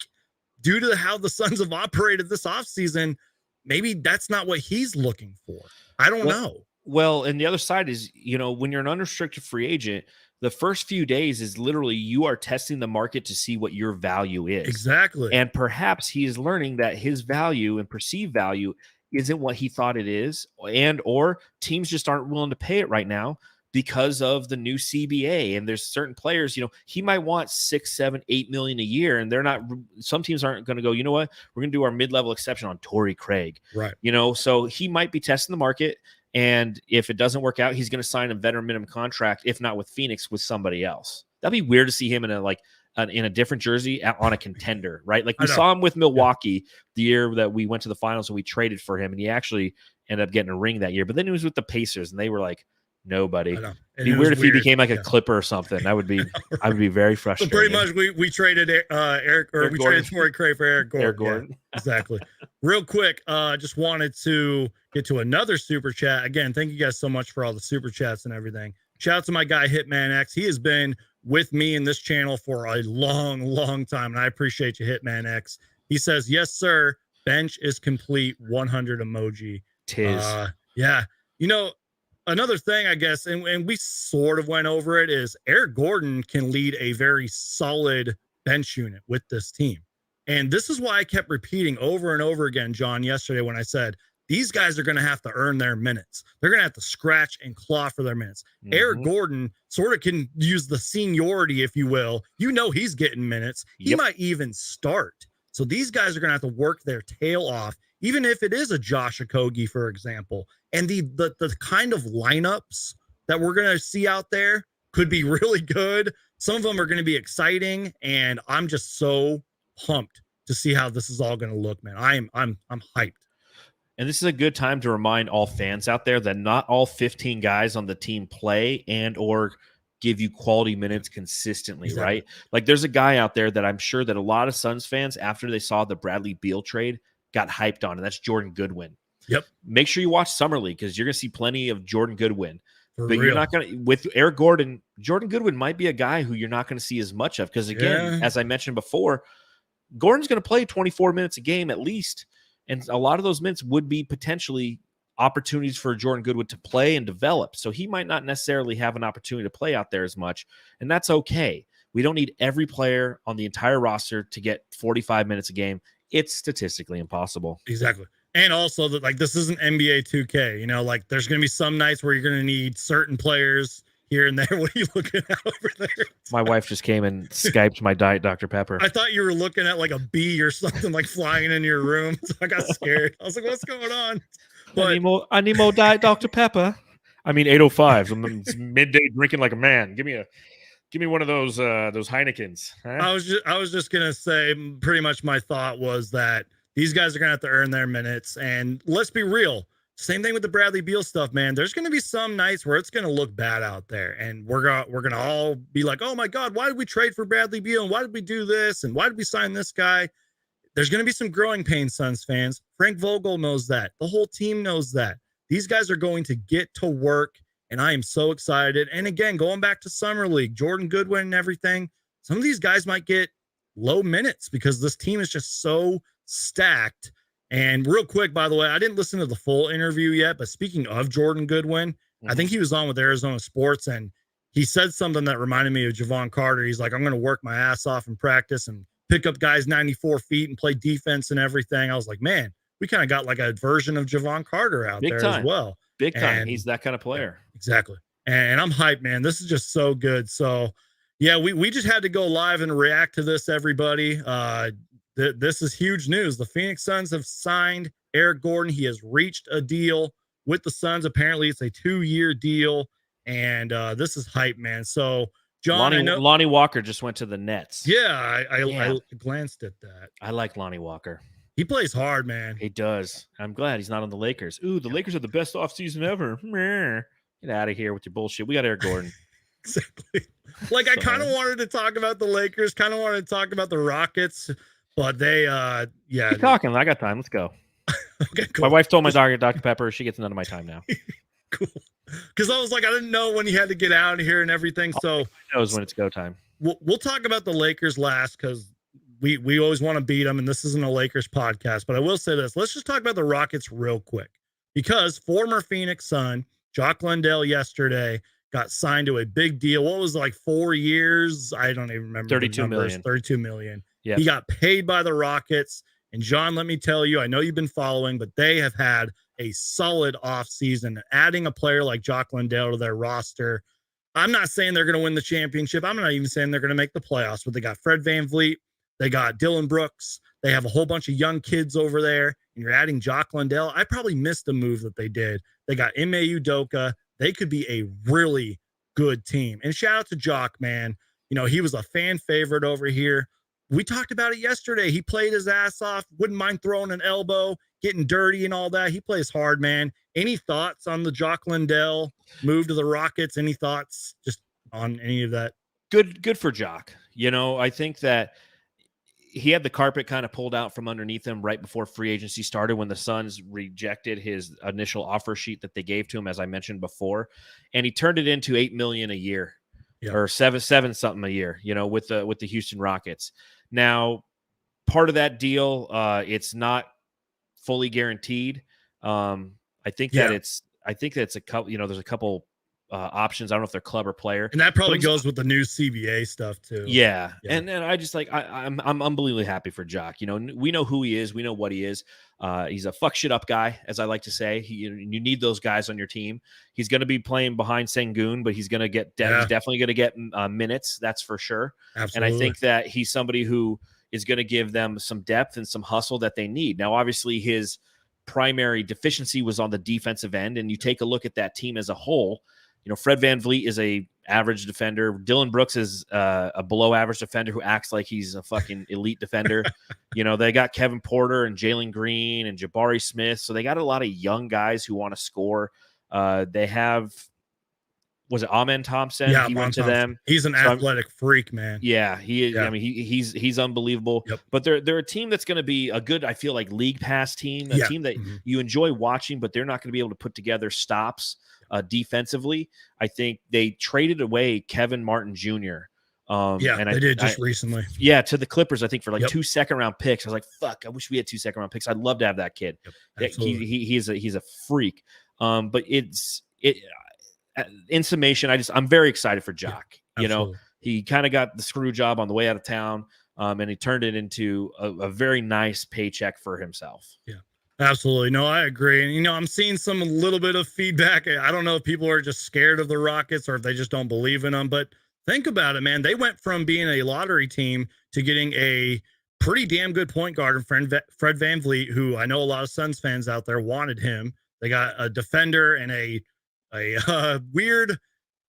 A: due to how the Suns have operated this offseason, maybe that's not what he's looking for. I don't know.
B: Well, and the other side is, you know, when you're an unrestricted free agent, the first few days is literally you are testing the market to see what your value is.
A: Exactly.
B: And perhaps he is learning that his value and perceived value isn't what he thought it is, or teams just aren't willing to pay it right now because of the new CBA. And there's certain players, you know, he might want 6, 7, 8 million a year. And they're not, some teams aren't going to go, you know what, we're going to do our mid-level exception on Torrey Craig.
A: Right.
B: You know, so he might be testing the market. And if it doesn't work out, he's going to sign a veteran minimum contract, if not with Phoenix, with somebody else. That'd be weird to see him in a different jersey on a contender, right? Like we saw him with Milwaukee the year that we went to the finals and we traded for him, and he actually ended up getting a ring that year. But then he was with the Pacers, and they were like, nobody.
A: I know.
B: It'd be weird if he became like a Clipper or something. That would be, I would be very frustrated.
A: So pretty much we traded Eric traded Torrey Cray for Eric Gordon.
B: Eric Gordon.
A: Yeah, exactly. Real quick, just wanted to get to another super chat. Again, thank you guys so much for all the super chats and everything. Shout out to my guy Hitman X. He has been with me in this channel for a long time, and I appreciate you, Hitman X. He says, yes, sir. Bench is complete. 100 emoji.
B: Tis.
A: Yeah. You know, another thing, I guess, and we sort of went over it, is Eric Gordon can lead a very solid bench unit with this team. And this is why I kept repeating over and over again, John, yesterday when I said, these guys are going to have to earn their minutes. They're going to have to scratch and claw for their minutes. Mm-hmm. Eric Gordon sort of can use the seniority, if you will. You know, he's getting minutes. He might even start. So these guys are going to have to work their tail off, even if it is a Josh Okogie, for example. And the kind of lineups that we're going to see out there could be really good. Some of them are going to be exciting, and I'm just so pumped to see how this is all going to look, man. I'm hyped.
B: And this is a good time to remind all fans out there that not all 15 guys on the team play and or give you quality minutes consistently, right? Like there's a guy out there that I'm sure that a lot of Suns fans, after they saw the Bradley Beal trade, got hyped on, and that's Jordan Goodwin.
A: Yep.
B: Make sure you watch Summer League because you're going to see plenty of Jordan Goodwin.
A: For
B: but
A: real.
B: You're not going to, with Eric Gordon, Jordan Goodwin might be a guy who you're not going to see as much of because, again, as I mentioned before, Gordon's going to play 24 minutes a game at least. And a lot of those minutes would be potentially opportunities for Jordan Goodwin to play and develop. So he might not necessarily have an opportunity to play out there as much. And that's okay. We don't need every player on the entire roster to get 45 minutes a game. It's statistically impossible.
A: Exactly. And also that, like, this isn't NBA 2K, you know, like there's going to be some nights where you're going to need certain players here and there. What are you looking at over there?
B: My wife just came and Skyped my Diet Dr. Pepper.
A: I thought you were looking at like a bee or something like flying in your room. So I got scared. I was like, what's going on? But
B: I need more Diet Dr. Pepper. I mean, 8:05. I'm midday drinking like a man. Give me one of those Heinekens. Huh?
A: I was just gonna say, pretty much my thought was that these guys are gonna have to earn their minutes. And let's be real. Same thing with the Bradley Beal stuff, man. There's going to be some nights where it's going to look bad out there, and we're going to all be like, "Oh my God, why did we trade for Bradley Beal? And why did we do this? And why did we sign this guy?" There's going to be some growing pains, Suns fans. Frank Vogel knows that. The whole team knows that. These guys are going to get to work, and I am so excited. And again, going back to Summer League, Jordan Goodwin and everything, some of these guys might get low minutes because this team is just so stacked. And real quick, by the way, I didn't listen to the full interview yet, but speaking of Jordan Goodwin, I think he was on with Arizona Sports, and he said something that reminded me of Javon Carter. He's like, I'm going to work my ass off in practice and pick up guys 94 feet and play defense and everything. I was like, man, we kind of got like a version of Javon Carter out there as well.
B: Big time. He's that kind of player.
A: Yeah, exactly. And I'm hyped, man. This is just so good. So, yeah, we just had to go live and react to this, everybody. This is huge news. The Phoenix Suns have signed Eric Gordon. He has reached a deal with the Suns. Apparently, it's a 2-year deal, and this is hype, man. So, John,
B: Lonnie Walker just went to the Nets.
A: Yeah, I glanced at that.
B: I like Lonnie Walker.
A: He plays hard, man.
B: He does. I'm glad he's not on the Lakers. Ooh, the Lakers are the best offseason ever. Get out of here with your bullshit. We got Eric Gordon.
A: Exactly. Like, I kind of wanted to talk about the Lakers, kind of wanted to talk about the Rockets. But they,
B: keep talking. I got time. Let's go.
A: Okay, cool.
B: My wife told my dog, Dr. Pepper, she gets none of my time now.
A: Cool. Because I was like, I didn't know when he had to get out of here and everything. So
B: knows when it's go time.
A: We'll talk about the Lakers last because we always want to beat them, and this isn't a Lakers podcast. But I will say this: let's just talk about the Rockets real quick, because former Phoenix Sun Jock Landale yesterday got signed to a big deal. What was it, like 4 years? I don't even remember.
B: 32 million.
A: 32 million.
B: Yeah.
A: He got paid by the Rockets. And John, let me tell you, I know you've been following, but they have had a solid offseason. Adding a player like Jock Landale to their roster, I'm not saying they're going to win the championship. I'm not even saying they're going to make the playoffs, but they got Fred VanVleet. They got Dylan Brooks. They have a whole bunch of young kids over there, and you're adding Jock Landale. I probably missed the move that they did. They got Ime Udoka. They could be a really good team. And shout out to Jock, man. You know, he was a fan favorite over here. we talked about it yesterday. He played his ass off, wouldn't mind throwing an elbow, getting dirty and all that. He plays hard, man. Any thoughts on the Jock Landale move to the Rockets? Any thoughts just on any of that?
B: Good for Jock. You know, I think that he had the carpet kind of pulled out from underneath him right before free agency started when the Suns rejected his initial offer sheet that they gave to him, as I mentioned before, and he turned it into $8 million a year, or seven something a year, you know, with the Houston Rockets. Now, part of that deal, it's not fully guaranteed. I think that it's a couple, you know, there's a couple options. I don't know if they're club or player,
A: and that probably goes with the new CBA stuff too.
B: Yeah. And I just like I'm unbelievably happy for Jock. You know, we know who he is, we know what he is. He's a fuck shit up guy, as I like to say. You need those guys on your team. He's going to be playing behind Sengun, but he's going to get he's definitely going to get minutes. That's for sure.
A: Absolutely.
B: And I think that he's somebody who is going to give them some depth and some hustle that they need. Now, obviously, his primary deficiency was on the defensive end, and you take a look at that team as a whole. You know, Fred VanVleet is a average defender. Dylan Brooks is a below average defender who acts like he's a fucking elite defender. You know, they got Kevin Porter and Jalen Green and Jabari Smith. So they got a lot of young guys who want to score. They have, was it Amen Thompson?
A: Yeah,
B: he went to them.
A: He's an athletic freak, man.
B: Yeah, he is. I mean, he's unbelievable.
A: Yep.
B: But they're a team that's going to be a good, I feel like, league pass team, a team that you enjoy watching, but they're not going to be able to put together stops defensively. I think they traded away Kevin Martin Jr.
A: And they did just recently.
B: Yeah, to the Clippers, I think, for like 2 second-round picks. I was like, fuck, I wish we had 2 second-round picks. I'd love to have that kid. He's a freak. But in summation, I'm very excited for Jock. You know, he kind of got the screw job on the way out of town, and he turned it into a very nice paycheck for himself.
A: Yeah. Absolutely. No, I agree. And, you know, I'm seeing some little bit of feedback. I don't know if people are just scared of the Rockets or if they just don't believe in them. But think about it, man. They went from being a lottery team to getting a pretty damn good point guard in Fred VanVleet, who I know a lot of Suns fans out there wanted him. They got a defender and a weird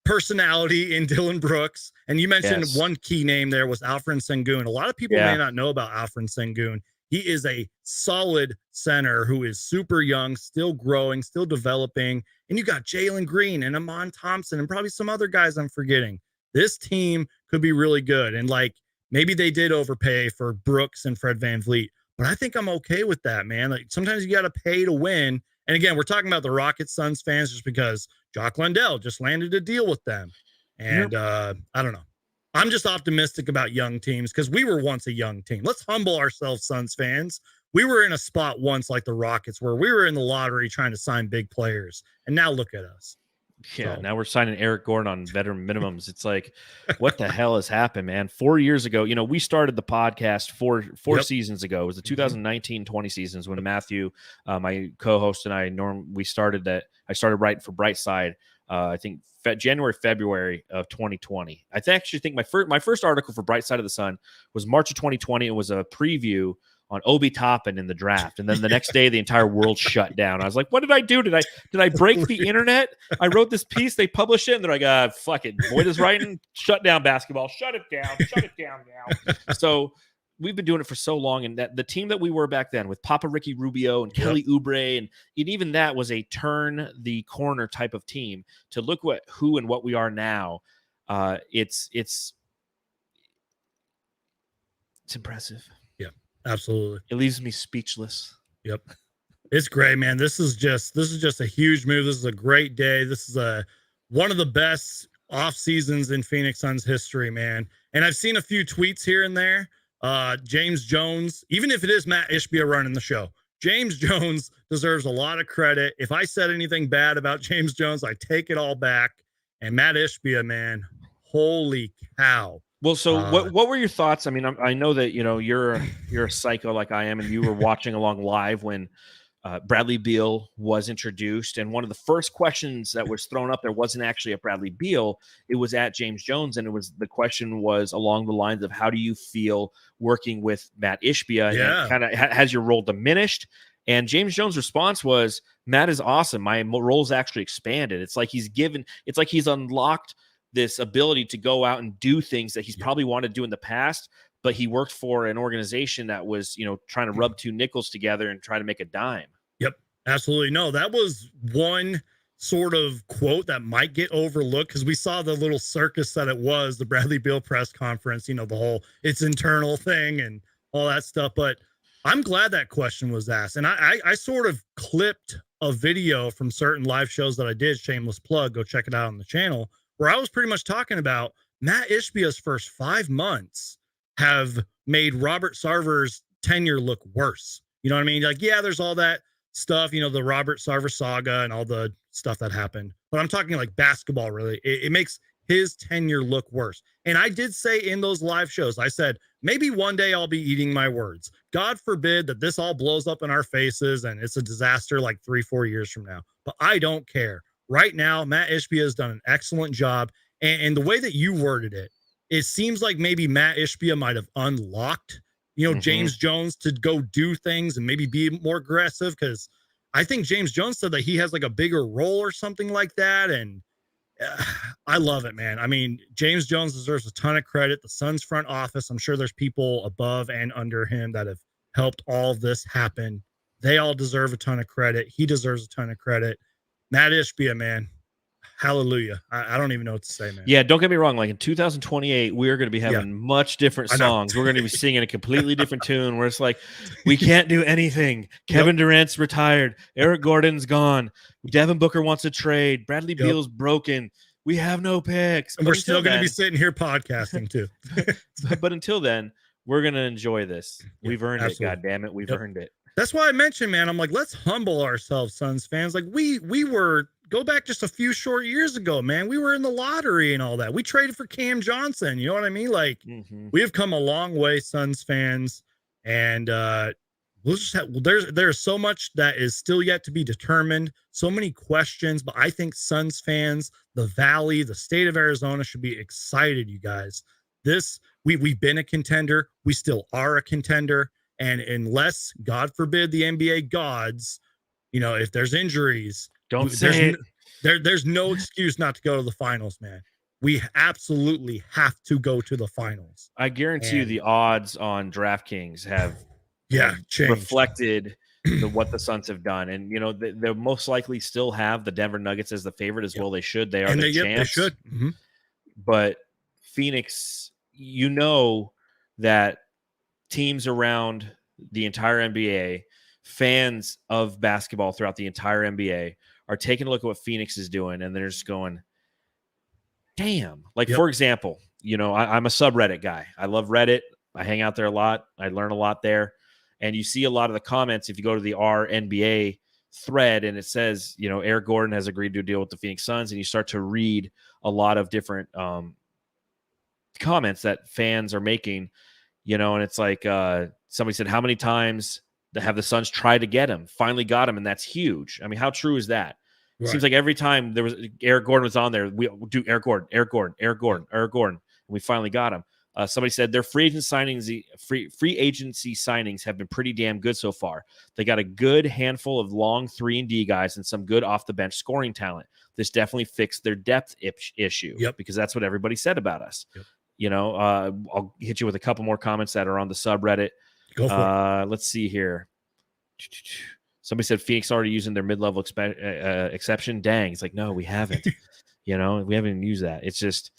A: personality in Dylan Brooks. And you mentioned one key name there was Alfred Sengun. A lot of people may not know about Alfred Sengun. He is a solid center who is super young, still growing, still developing. And you got Jalen Green and Amen Thompson and probably some other guys I'm forgetting. This team could be really good. And like, maybe they did overpay for Brooks and Fred VanVleet, but I think I'm okay with that, man. Like, sometimes you got to pay to win. And again, we're talking about the Rockets Suns fans just because Jock Landale just landed a deal with them. And I don't know. I'm just optimistic about young teams because we were once a young team. Let's humble ourselves, Suns fans. We were in a spot once like the Rockets where we were in the lottery trying to sign big players. And now look at us.
B: Yeah, now we're signing Eric Gordon on veteran minimums. It's like, what the hell has happened, man? 4 years ago, you know, we started the podcast four seasons ago. It was the 2019-20 seasons when Matthew, my co-host, and I started that. I started writing for Brightside. I think January, February of 2020. I actually think my first article for Brightside of the Sun was March of 2020. It was a preview on Obi Toppin in the draft, and then the next day the entire world shut down. I was like, "What did I do? Did I break the internet? I wrote this piece, they published it, and they're like, fuck it, Boyd is writing, shut down basketball, shut it down now." So we've been doing it for so long, and that the team that we were back then with Papa Ricky Rubio and Kelly Oubre, and even that was a turn the corner type of team. To look who and what we are now, it's impressive.
A: Yeah, absolutely.
B: It leaves me speechless.
A: Yep. It's great, man. This is just a huge move. This is a great day. This is one of the best off seasons in Phoenix Suns history, man. And I've seen a few tweets here and there. James Jones, even if it is Matt Ishbia running the show, James Jones deserves a lot of credit. If I said anything bad about James Jones, I take it all back. And Matt Ishbia, man, holy cow.
B: Well, so what were your thoughts? I mean, I know that, you know, you're a psycho like I am, and you were watching along live when Bradley Beal was introduced. And one of the first questions that was thrown up there wasn't actually at Bradley Beal. It was at James Jones. And the question was along the lines of, how do you feel working with Matt Ishbia?
A: Yeah.
B: And kind of, has your role diminished? And James Jones' response was, Matt is awesome. My role's actually expanded. It's like it's like he's unlocked this ability to go out and do things that he's probably wanted to do in the past, but he worked for an organization that was, trying to rub two nickels together and try to make a dime.
A: Yep, absolutely. No, that was one sort of quote that might get overlooked because we saw the little circus that it was, the Bradley Beal press conference, the whole it's internal thing and all that stuff. But I'm glad that question was asked. And I sort of clipped a video from certain live shows that I did, shameless plug, go check it out on the channel, where I was pretty much talking about Matt Ishbia's first 5 months have made Robert Sarver's tenure look worse. You know what I mean? Like, yeah, there's all that stuff, the Robert Sarver saga and all the stuff that happened. But I'm talking like basketball, really. It makes his tenure look worse. And I did say in those live shows, I said, maybe one day I'll be eating my words. God forbid that this all blows up in our faces and it's a disaster like 3-4 years from now. But I don't care. Right now, Matt Ishbia has done an excellent job. And the way that you worded it, it seems like maybe Matt Ishbia might have unlocked James Jones to go do things and maybe be more aggressive, because I think James Jones said that he has like a bigger role or something like that. And I love it, man. I mean, James Jones deserves a ton of credit. The Suns front office, I'm sure there's people above and under him that have helped all of this happen. They all deserve a ton of credit. He deserves a ton of credit. Matt Ishbia, man. Hallelujah. I don't even know what to say, man.
B: Yeah, don't get me wrong. Like in 2028, we're going to be having much different songs. We're going to be singing a completely different tune where it's like, we can't do anything. Kevin Durant's retired. Eric Gordon's gone. Devin Booker wants to trade. Bradley Beal's broken. We have no picks.
A: And we're still going to be sitting here podcasting too.
B: but until then, we're going to enjoy this. We've earned it. God damn it. We've earned it.
A: That's why I mentioned, man, I'm like, let's humble ourselves, Suns fans. Like we were, go back just a few short years ago, man. We were in the lottery and all that. We traded for Cam Johnson. You know what I mean? Like we have come a long way, Suns fans. And we'll just have, there's so much that is still yet to be determined. So many questions, but I think Suns fans, the Valley, the state of Arizona should be excited, you guys. We've been a contender. We still are a contender. And unless, God forbid, the NBA gods, if there's injuries, there's no excuse not to go to the finals, man. We absolutely have to go to the finals.
B: I guarantee you the odds on DraftKings have
A: changed.
B: Reflected what the Suns have done. And, they'll most likely still have the Denver Nuggets as the favorite as well. They should. They are the champs.
A: They should.
B: But Phoenix, that teams around the entire NBA, fans of basketball throughout the entire NBA are taking a look at what Phoenix is doing, and they're just going, damn. Like, for example, I'm a subreddit guy. I love Reddit. I hang out there a lot. I learn a lot there. And you see a lot of the comments if you go to the RNBA thread, and it says, Eric Gordon has agreed to deal with the Phoenix Suns, and you start to read a lot of different comments that fans are making, and it's like somebody said, how many times have the Suns tried to get him, finally got him, and that's huge. I mean, how true is that? Right. It seems like every time there was Eric Gordon was on there, we do Eric Gordon, and we finally got him. Somebody said their free agency signings have been pretty damn good so far. They got a good handful of long 3-and-D guys and some good off the bench scoring talent. This definitely fixed their depth issue. Because that's what everybody said about us. I'll hit you with a couple more comments that are on the subreddit.
A: Go for it.
B: Let's see here. Somebody said Phoenix already using their mid-level exception. Dang, it's like, no, we haven't. We haven't even used that. It's just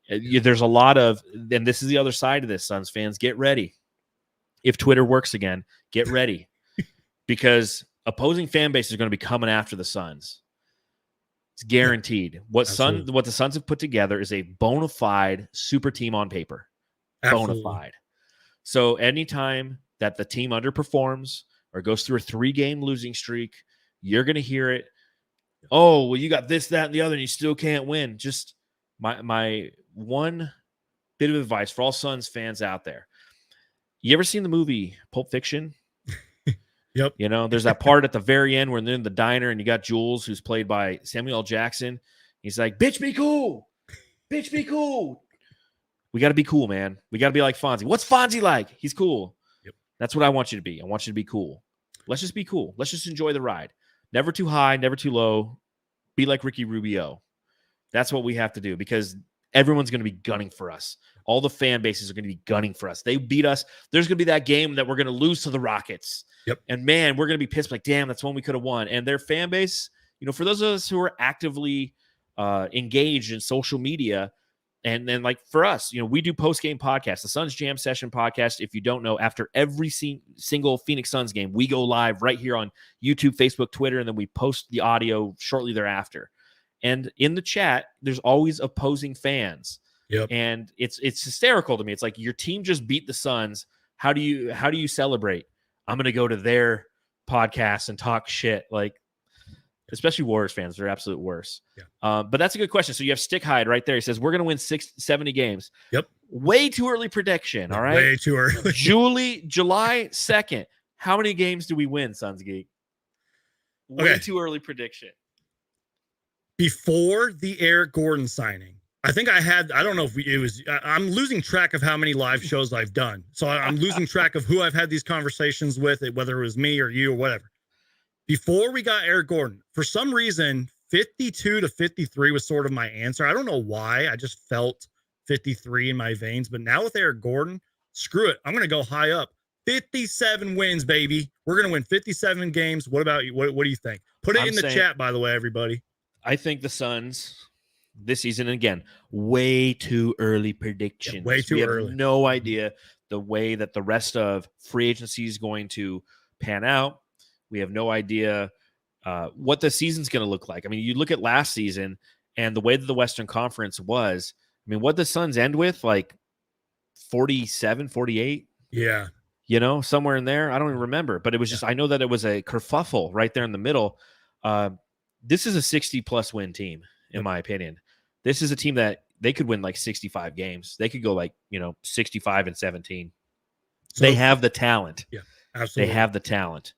B: there's a lot of, and this is the other side of this, Suns fans, get ready. If Twitter works again, get ready, because opposing fan base is going to be coming after the Suns. It's guaranteed. What the Suns have put together is a bona fide super team on paper. Bona fide. So anytime that the team underperforms or goes through a 3-game losing streak, you're going to hear it. Oh, well, you got this, that, and the other, and you still can't win. Just my one bit of advice for all Suns fans out there. You ever seen the movie Pulp Fiction?
A: Yep.
B: There's that part at the very end where they're in the diner and you got Jules, who's played by Samuel L. Jackson. He's like, bitch, be cool. Bitch, be cool. We got to be cool, man. We got to be like Fonzie. What's Fonzie like? He's cool.
A: Yep.
B: That's what I want you to be. I want you to be cool. Let's just be cool. Let's just enjoy the ride. Never too high, never too low. Be like Ricky Rubio. That's what we have to do, because everyone's going to be gunning for us. All the fan bases are going to be gunning for us. They beat us. There's going to be that game that we're going to lose to the Rockets.
A: Yep.
B: And man, we're going to be pissed. Like, damn, that's one we could have won. And their fan base, for those of us who are actively engaged in social media, and then like for us, we do post-game podcasts, the Suns Jam Session podcast. If you don't know, after every single Phoenix Suns game, we go live right here on YouTube, Facebook, Twitter, and then we post the audio shortly thereafter. And in the chat, there's always opposing fans.
A: Yep.
B: And it's hysterical to me. It's like, your team just beat the Suns. How do you celebrate? I'm going to go to their podcast and talk shit. Like, especially Warriors fans, they're absolute worse.
A: Yeah.
B: But that's a good question. So you have Stick Hide right there. He says, we're going to win 70 games.
A: Yep.
B: Way too early prediction. All right.
A: Way too early.
B: July 2nd. How many games do we win, Suns Geek? Way too early prediction.
A: Before the Eric Gordon signing, I think I don't know if it was, I'm losing track of how many live shows I've done. So I'm losing track of who I've had these conversations with, whether it was me or you or whatever. Before we got Eric Gordon, for some reason, 52 to 53 was sort of my answer. I don't know why. I just felt 53 in my veins. But now with Eric Gordon, screw it. I'm going to go high up. 57 wins, baby. We're going to win 57 games. What about you? What do you think? Put it in the chat, by the way, everybody.
B: I think the Suns this season, and again, way too early predictions.
A: Yeah, way too early.
B: We have no idea the way that the rest of free agency is going to pan out. We have no idea what the season's going to look like. I mean, you look at last season and the way that the Western Conference was. I mean, what the Suns end with, like 47, 48?
A: Yeah.
B: Somewhere in there. I don't even remember. But it was just, I know that it was a kerfuffle right there in the middle. This is a 60-plus win team, in my opinion. This is a team that they could win like 65 games. They could go like, 65-17. So, they have the talent.
A: Yeah, absolutely.
B: They have the talent.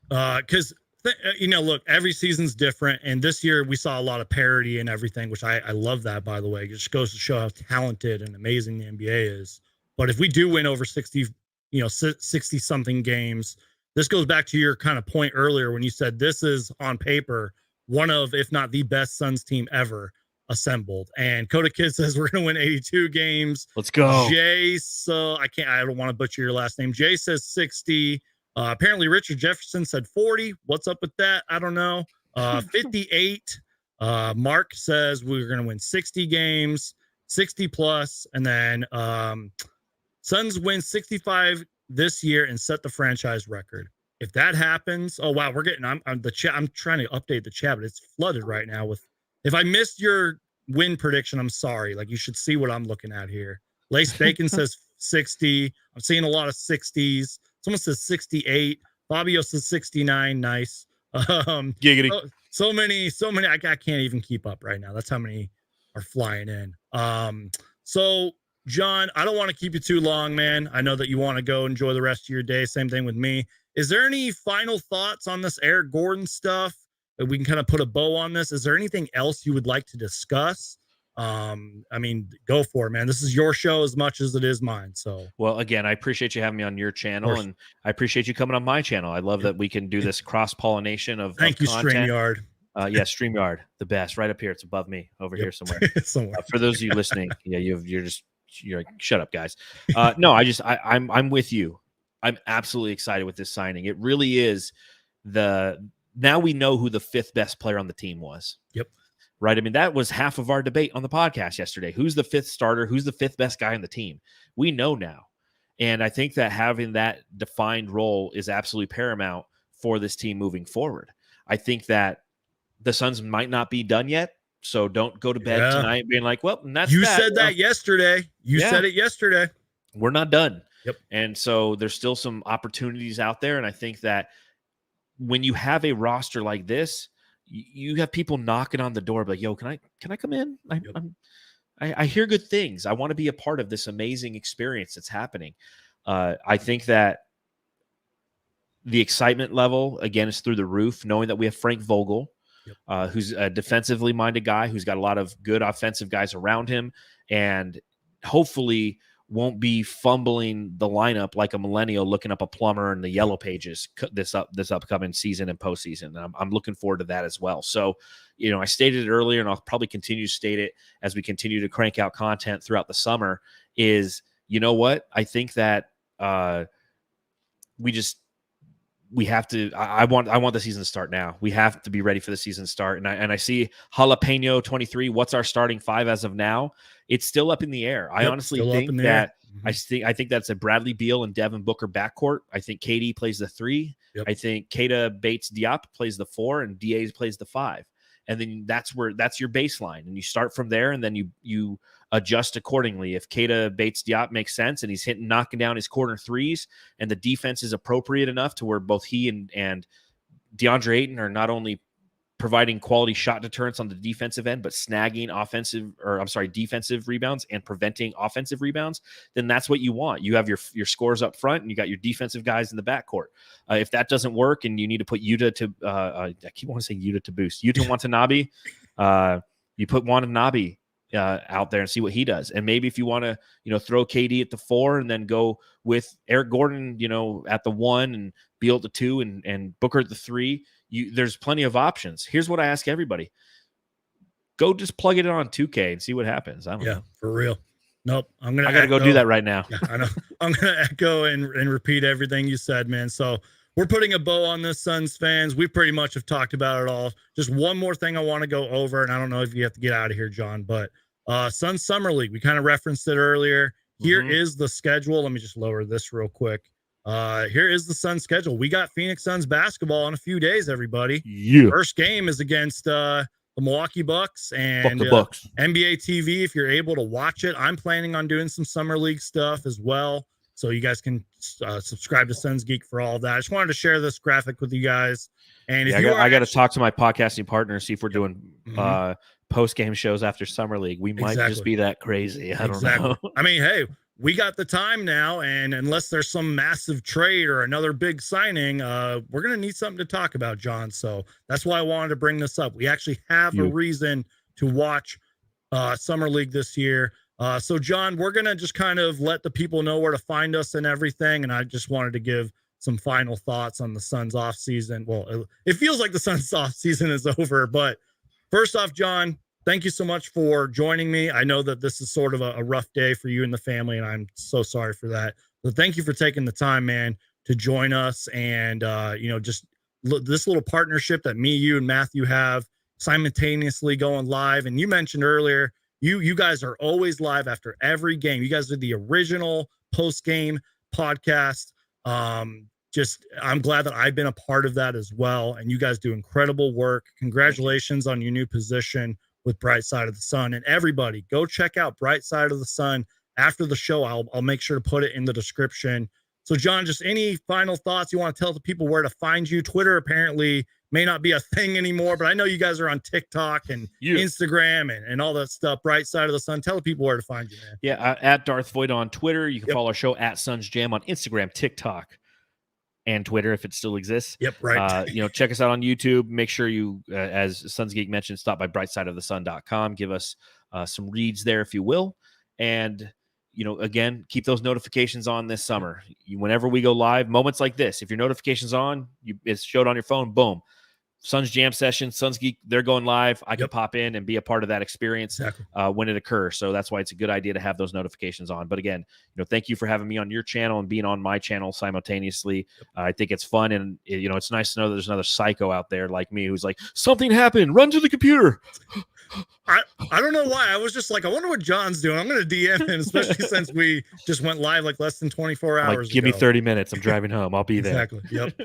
A: Because, look, every season's different. And this year we saw a lot of parity and everything, which I love that, by the way. It just goes to show how talented and amazing the NBA is. But if we do win over 60-something games, this goes back to your kind of point earlier when you said this is on paper one of, if not the best Suns team ever assembled. And Coda Kid says we're going to win 82 games.
B: Let's go.
A: Jay, I don't want to butcher your last name. Jay says 60. Apparently Richard Jefferson said 40. What's up with that? I don't know. 58. Mark says we're going to win 60 games, 60 plus. And then Suns win 65 this year and set the franchise record. If that happens, oh wow, I'm the chat. I'm trying to update the chat, but it's flooded right now with. If I missed your win prediction, I'm sorry. Like, you should see what I'm looking at here. Lace Bacon says 60. I'm seeing a lot of 60s. Someone says 68. Fabio says 69. Nice.
B: Giggity.
A: So many. I can't even keep up right now. That's how many are flying in. So John, I don't want to keep you too long, man. I know that you want to go enjoy the rest of your day. Same thing with me. Is there any final thoughts on this Eric Gordon stuff that we can kind of put a bow on this? Is there anything else you would like to discuss? I mean, go for it, man. This is your show as much as it is mine. So,
B: well, again, I appreciate you having me on your channel, and I appreciate you coming on my channel. I love that we can do this cross-pollination of
A: Thank you,
B: content.
A: StreamYard.
B: Yeah, StreamYard, the best, right up here. It's above me, over here somewhere. For those of you listening, yeah, you're like, shut up, guys. No, I'm with you. I'm absolutely excited with this signing. It really is now we know who the fifth best player on the team was.
A: Yep.
B: Right. I mean, that was half of our debate on the podcast yesterday. Who's the fifth starter? Who's the fifth best guy on the team? We know now. And I think that having that defined role is absolutely paramount for this team moving forward. I think that the Suns might not be done yet. So don't go to bed tonight being like, well, that's
A: you said that yesterday. You said it yesterday.
B: We're not done.
A: Yep.
B: And so there's still some opportunities out there. And I think that when you have a roster like this, you have people knocking on the door, like, yo, can I come in? I hear good things. I want to be a part of this amazing experience that's happening. I think that the excitement level, again, is through the roof, knowing that we have Frank Vogel, who's a defensively minded guy, who's got a lot of good offensive guys around him, and hopefully won't be fumbling the lineup like a millennial looking up a plumber in the yellow pages this upcoming season and postseason. I'm looking forward to that as well. So, I stated it earlier, and I'll probably continue to state it as we continue to crank out content throughout the summer, is, you know what? I think that we have to. I want the season to start now. We have to be ready for the season to start. And I see Jalapeno 23. What's our starting five as of now? It's still up in the air. I honestly think that I think that's a Bradley Beal and Devin Booker backcourt. I think KD plays the 3.
A: Yep.
B: I think Keita Bates Diop plays the 4, and DA plays the 5. And then that's your baseline, and you start from there, and then you adjust accordingly. If Keita Bates Diop makes sense and he's knocking down his corner threes, and the defense is appropriate enough to where both he and DeAndre Ayton are not only providing quality shot deterrence on the defensive end, but snagging defensive rebounds and preventing offensive rebounds, then that's what you want. You have your scores up front, and you got your defensive guys in the backcourt. If that doesn't work, and you need to put Yuta to, I keep wanting to say Yuta to boost, Yuta Watanabe, you put Watanabe out there and see what he does. And maybe if you want to, throw KD at the 4 and then go with Eric Gordon, at the 1 and Beal at the 2 and Booker at the 3, there's plenty of options. Here's what I ask everybody. Go just plug it on 2K and see what happens. I don't know.
A: For real. Nope. I
B: got to go do that right now.
A: Yeah, I know. I'm going to echo and repeat everything you said, man. So we're putting a bow on this, Suns fans. We pretty much have talked about it all. Just one more thing I want to go over, and I don't know if you have to get out of here, John, but Suns Summer League, we kind of referenced it earlier. Here is the schedule. Let me just lower this real quick. Here is the Suns schedule. We got Phoenix Suns basketball in a few days, everybody.
B: Yeah.
A: First game is against the Milwaukee Bucks, and
B: Bucks.
A: NBA TV, if you're able to watch it. I'm planning on doing some Summer League stuff as well, so you guys can subscribe to Suns Geek for all of that. I just wanted to share this graphic with you guys. And
B: I got to talk to my podcasting partner, see if we're doing post-game shows after Summer League. We might just be that crazy. I don't know.
A: I mean, hey, we got the time now, and unless there's some massive trade or another big signing, we're going to need something to talk about, John. So that's why I wanted to bring this up. We actually have a reason to watch Summer League this year. So, John, we're going to just kind of let the people know where to find us and everything, and I just wanted to give some final thoughts on the Suns off season. Well, it feels like the Suns off season is over, but first off, John, thank you so much for joining me. I know that this is sort of a rough day for you and the family, and I'm so sorry for that. But thank you for taking the time, man, to join us. And, just this little partnership that me, you, and Matthew have simultaneously going live. And you mentioned earlier, you guys are always live after every game. You guys are the original post-game podcast. I'm glad that I've been a part of that as well. And you guys do incredible work. Congratulations on your new position with Bright Side of the Sun. And everybody, go check out Bright Side of the Sun after the show. I'll make sure to put it in the description. So, John, just any final thoughts you want to tell the people where to find you? Twitter apparently may not be a thing anymore, but I know you guys are on TikTok and Instagram and all that stuff. Bright Side of the Sun. Tell the people where to find you, man.
B: Yeah, at Darth Void on Twitter. You can follow our show at Suns Jam on Instagram, TikTok, and Twitter if it still exists.
A: Yep, right.
B: Check us out on YouTube. Make sure you, as Suns Geek mentioned, stop by brightsideofthesun.com. Give us some reads there if you will. And, again, keep those notifications on this summer. Whenever we go live, moments like this, if your notification's on, it's showed on your phone, boom. Suns Jam session, Suns Geek, they're going live. I can pop in and be a part of that experience when it occurs. So that's why it's a good idea to have those notifications on. But again, thank you for having me on your channel and being on my channel simultaneously. I think it's fun, and it's nice to know that there's another psycho out there like me who's like, something happened, run to the computer.
A: I don't know why. I was just like, I wonder what John's doing. I'm going to DM him, especially since we just went live like less than 24 hours
B: ago. Give me 30 minutes. I'm driving home. I'll be there.
A: Exactly. Yep.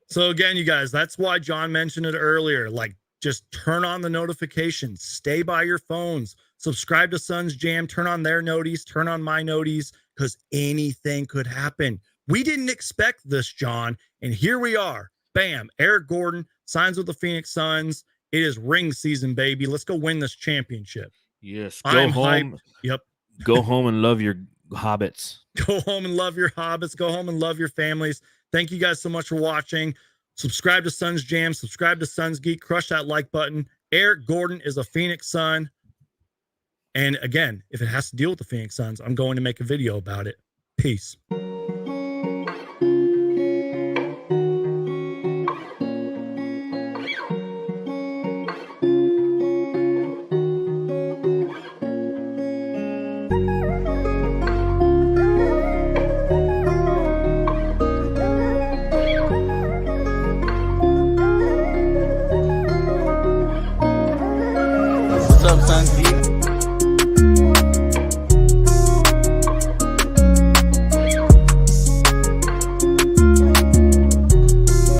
A: So again, you guys, that's why John mentioned it earlier. Like, just turn on the notifications. Stay by your phones. Subscribe to Suns Jam. Turn on their noties. Turn on my noties, because anything could happen. We didn't expect this, John, and here we are. Bam. Eric Gordon signs with the Phoenix Suns. It is ring season, baby. Let's go win this championship.
B: Yes. Go home.
A: Hyped. Yep.
B: Go home and love your hobbits.
A: Go home and love your hobbits. Go home and love your families. Thank you guys so much for watching. Subscribe to Suns Jam. Subscribe to Suns Geek. Crush that like button. Eric Gordon is a Phoenix Sun. And again, if it has to deal with the Phoenix Suns, I'm going to make a video about it. Peace.
C: up, son.